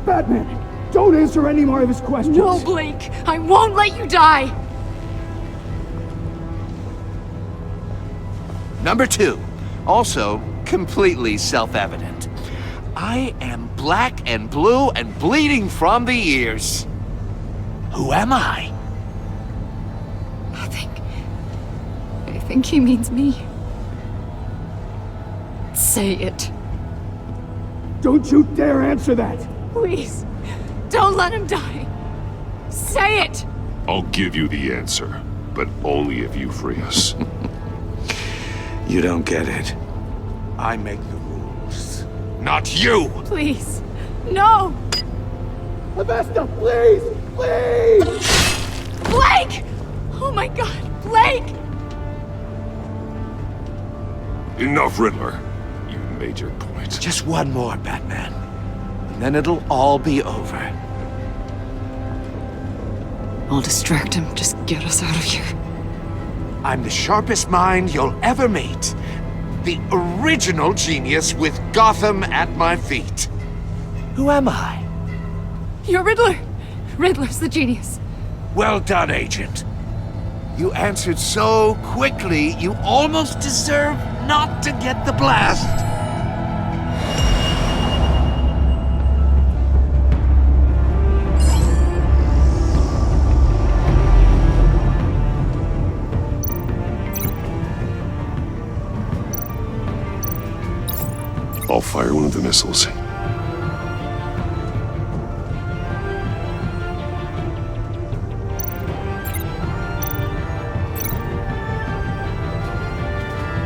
Batman, don't answer any more of his questions. No, Blake. I won't let you die. Number 2, also completely self-evident. I am black and blue and bleeding from the ears. Who am I? I think he means me. Say it. Don't you dare answer that! Please, don't let him die. Say it! I'll give you the answer, but only if you free us. You don't get it. I make the rules, not you! Please, no! Avesta, please! Please! Blake! Oh my God, Blake! Enough, Riddler. You made your point. Just one more, Batman. And then it'll all be over. I'll distract him. Just get us out of here. I'm the sharpest mind you'll ever meet. The original genius with Gotham at my feet. Who am I? You're Riddler. Riddler's the genius. Well done, Agent. You answered so quickly, you almost deserve not to get the blast. I'll fire one of the missiles.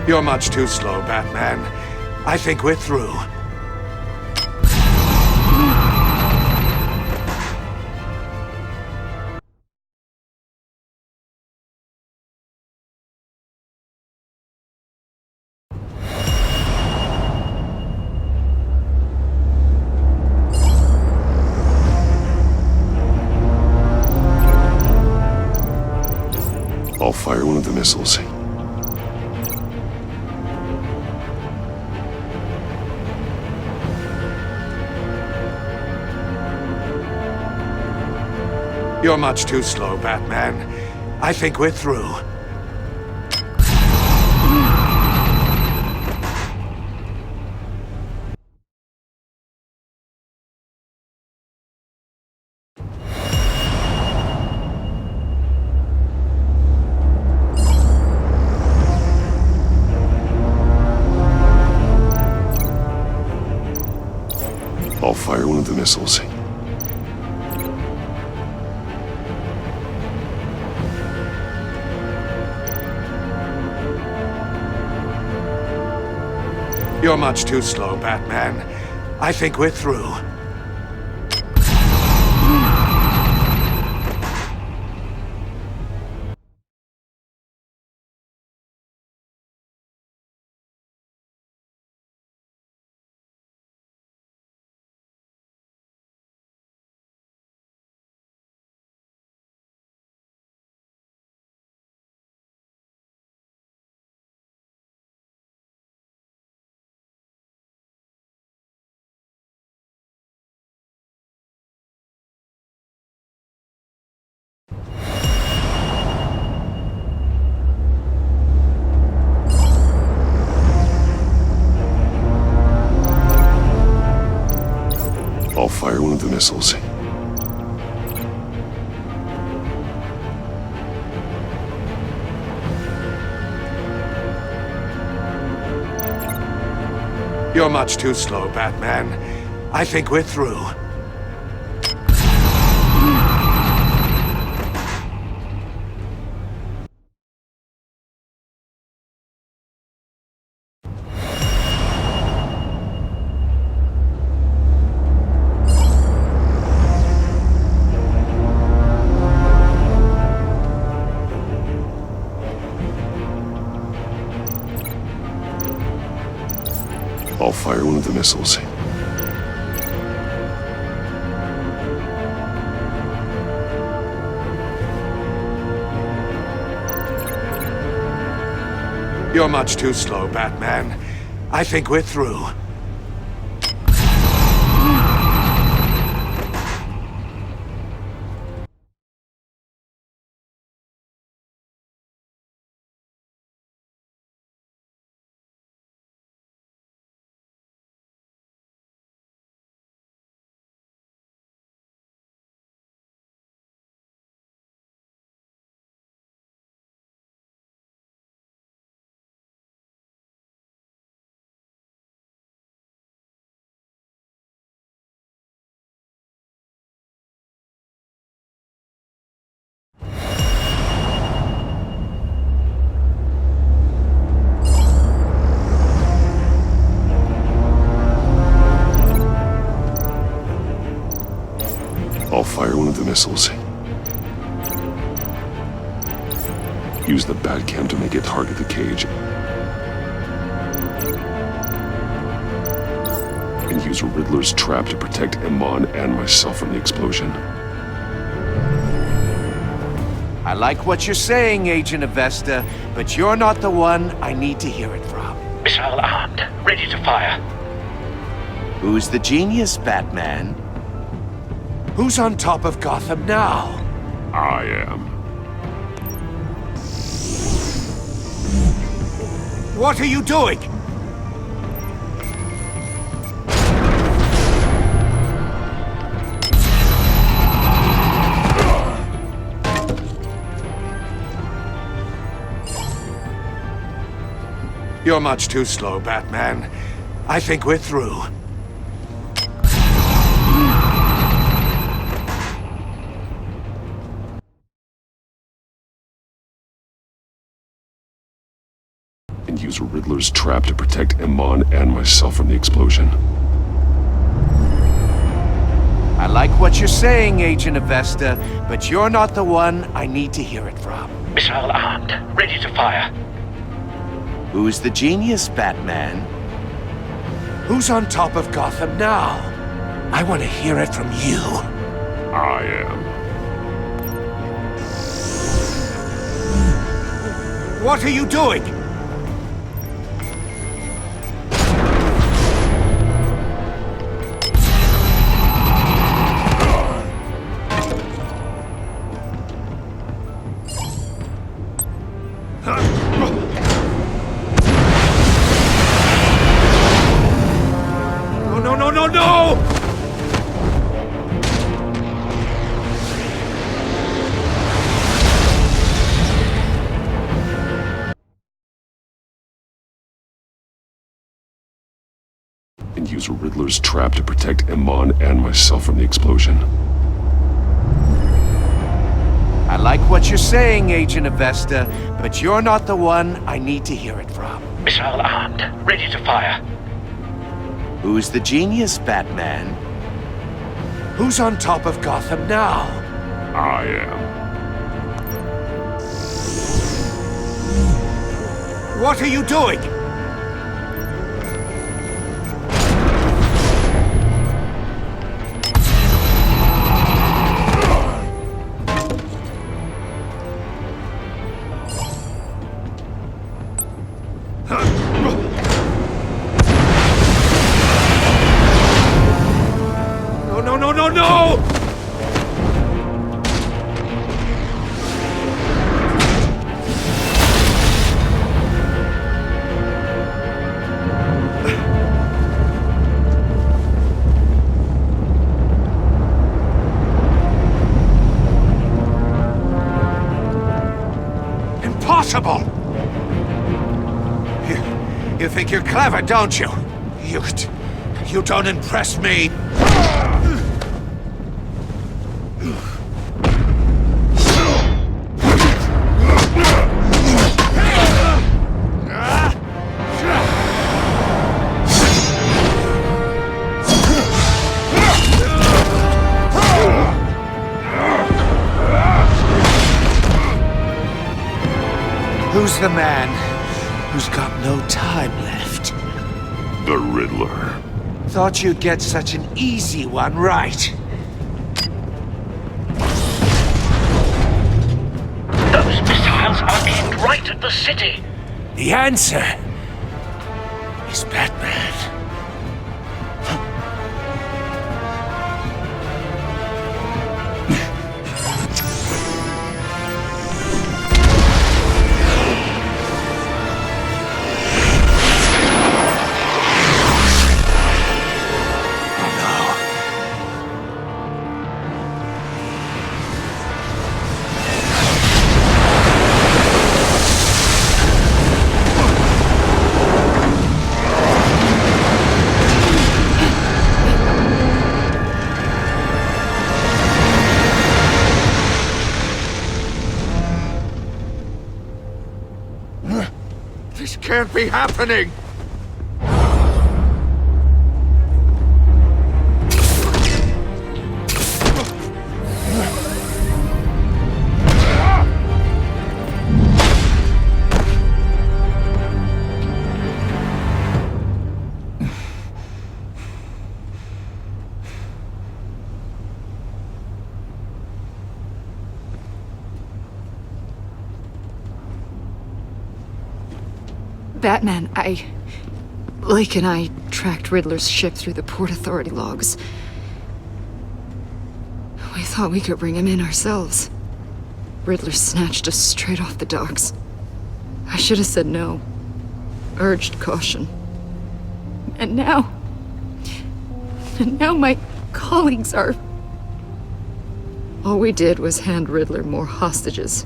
You're much too slow, Batman. I think we're through. I'll fire one of the missiles. You're much too slow, Batman. I think we're through. I'll fire one of the missiles. You're much too slow, Batman. I think we're through. I'll fire one of the missiles. You're much too slow, Batman. I think we're through. I'll fire one of the missiles. You're much too slow, Batman. I think we're through. I'll fire one of the missiles. Use the Batcam to make it target the cage. And use Riddler's trap to protect Iman and myself from the explosion. I like what you're saying, Agent Avesta, but you're not the one I need to hear it from. Missile armed, ready to fire. Who's the genius, Batman? Who's on top of Gotham now? I am. What are you doing? You're much too slow, Batman. I think we're through. And use Riddler's trap to protect Iman and myself from the explosion. I like what you're saying, Agent Avesta, but you're not the one I need to hear it from. Missile armed, ready to fire. Who's the genius, Batman? Who's on top of Gotham now? I want to hear it from you. I am. What are you doing? No! And use Riddler's trap to protect Iman and myself from the explosion. I like what you're saying, Agent Avesta, but you're not the one I need to hear it from. Missile armed, ready to fire. Who's the genius, Batman? Who's on top of Gotham now? I am. What are you doing? No! Impossible! You think you're clever, don't you? You don't impress me. Who's the man who's got no time left? The Riddler. Thought you'd get such an easy one right. Those missiles are aimed right at the city. The answer is Batman. This can't be happening! Batman, Blake and I tracked Riddler's ship through the Port Authority logs. We thought we could bring him in ourselves. Riddler snatched us straight off the docks. I should have said no. Urged caution. And now my colleagues are... All we did was hand Riddler more hostages.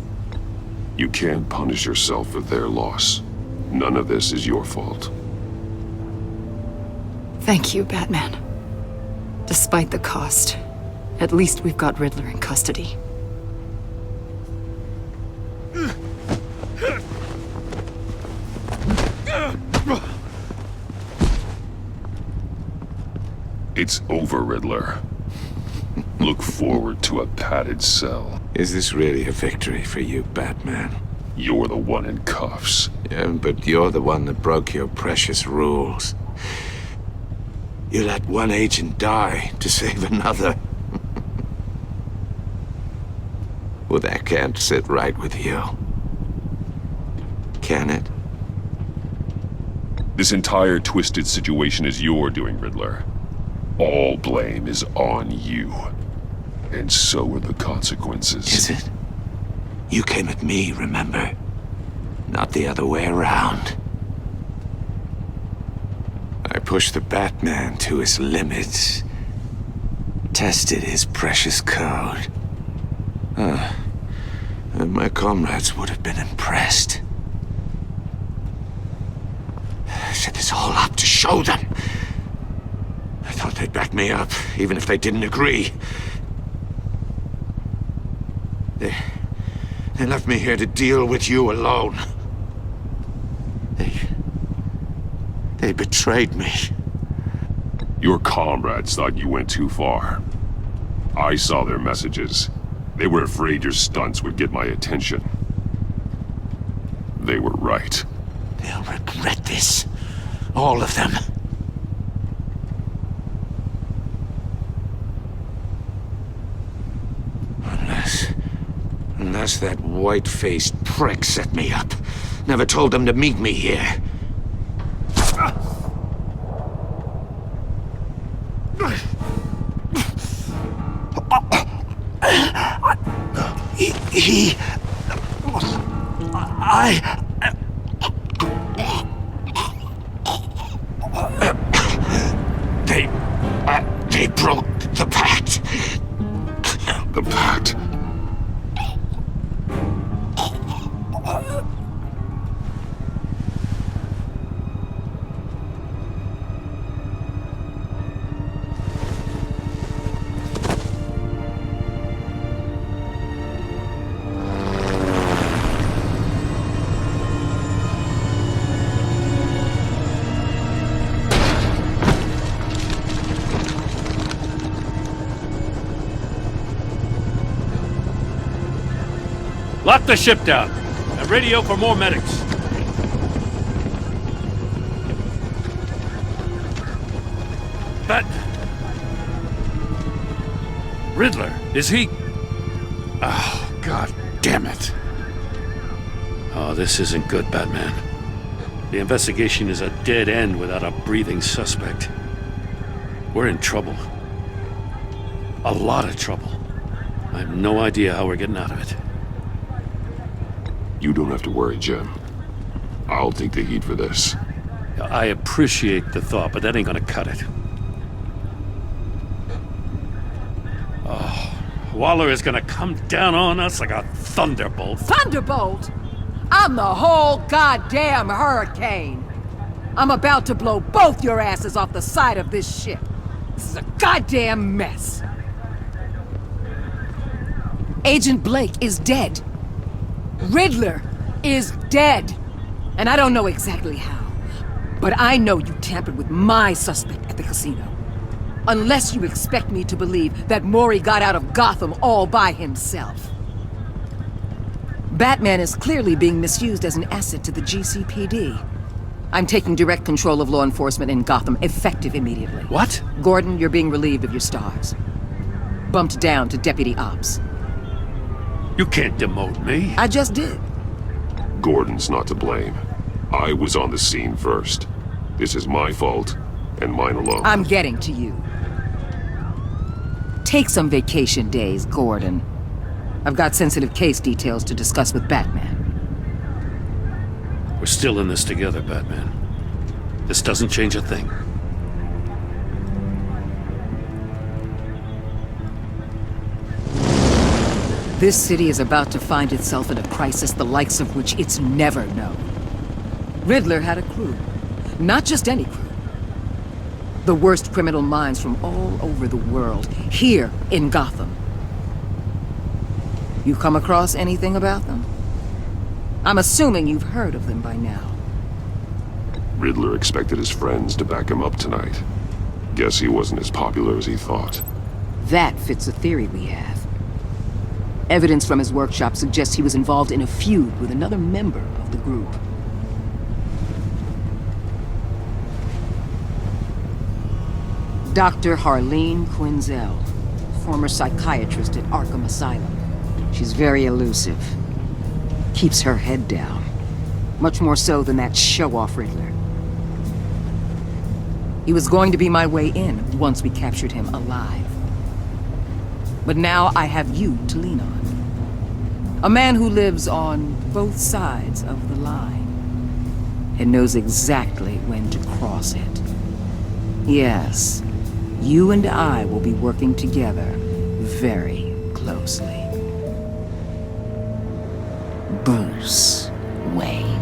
You can't punish yourself for their loss. None of this is your fault. Thank you, Batman. Despite the cost, at least we've got Riddler in custody. It's over, Riddler. Look forward to a padded cell. Is this really a victory for you, Batman? You're the one in cuffs. Yeah, but you're the one that broke your precious rules. You let one agent die to save another. Well, that can't sit right with you. Can it? This entire twisted situation is your doing, Riddler. All blame is on you. And so are the consequences. Is it? You came at me, remember? Not the other way around. I pushed the Batman to his limits. Tested his precious code. And my comrades would have been impressed. I set this all up to show them. I thought they'd back me up, even if they didn't agree. They left me here to deal with you alone. They betrayed me. Your comrades thought you went too far. I saw their messages. They were afraid your stunts would get my attention. They were right. They'll regret this. All of them. Unless that white-faced prick set me up. Never told them to meet me here. They broke the pact. The pact? Lock the ship down and radio for more medics. Riddler, is he? Oh, God damn it. Oh, this isn't good, Batman. The investigation is a dead end without a breathing suspect. We're in trouble. A lot of trouble. I have no idea how we're getting out of it. You don't have to worry, Jim. I'll take the heat for this. I appreciate the thought, but that ain't gonna cut it. Oh, Waller is gonna come down on us like a thunderbolt. Thunderbolt? I'm the whole goddamn hurricane. I'm about to blow both your asses off the side of this ship. This is a goddamn mess. Agent Blake is dead. Riddler is dead. And I don't know exactly how, but I know you tampered with my suspect at the casino. Unless you expect me to believe that Maury got out of Gotham all by himself. Batman is clearly being misused as an asset to the GCPD. I'm taking direct control of law enforcement in Gotham, effective immediately. What? Gordon, you're being relieved of your stars. Bumped down to Deputy Ops. You can't demote me. I just did. Gordon's not to blame. I was on the scene first. This is my fault, and mine alone. I'm getting to you. Take some vacation days, Gordon. I've got sensitive case details to discuss with Batman. We're still in this together, Batman. This doesn't change a thing. This city is about to find itself in a crisis the likes of which it's never known. Riddler had a crew. Not just any crew. The worst criminal minds from all over the world, here in Gotham. You come across anything about them? I'm assuming you've heard of them by now. Riddler expected his friends to back him up tonight. Guess he wasn't as popular as he thought. That fits a theory we have. Evidence from his workshop suggests he was involved in a feud with another member of the group. Dr. Harleen Quinzel, former psychiatrist at Arkham Asylum. She's very elusive. Keeps her head down. Much more so than that show-off Riddler. He was going to be my way in once we captured him alive. But now I have you to lean on. A man who lives on both sides of the line and knows exactly when to cross it. Yes, you and I will be working together very closely. Bruce Wayne.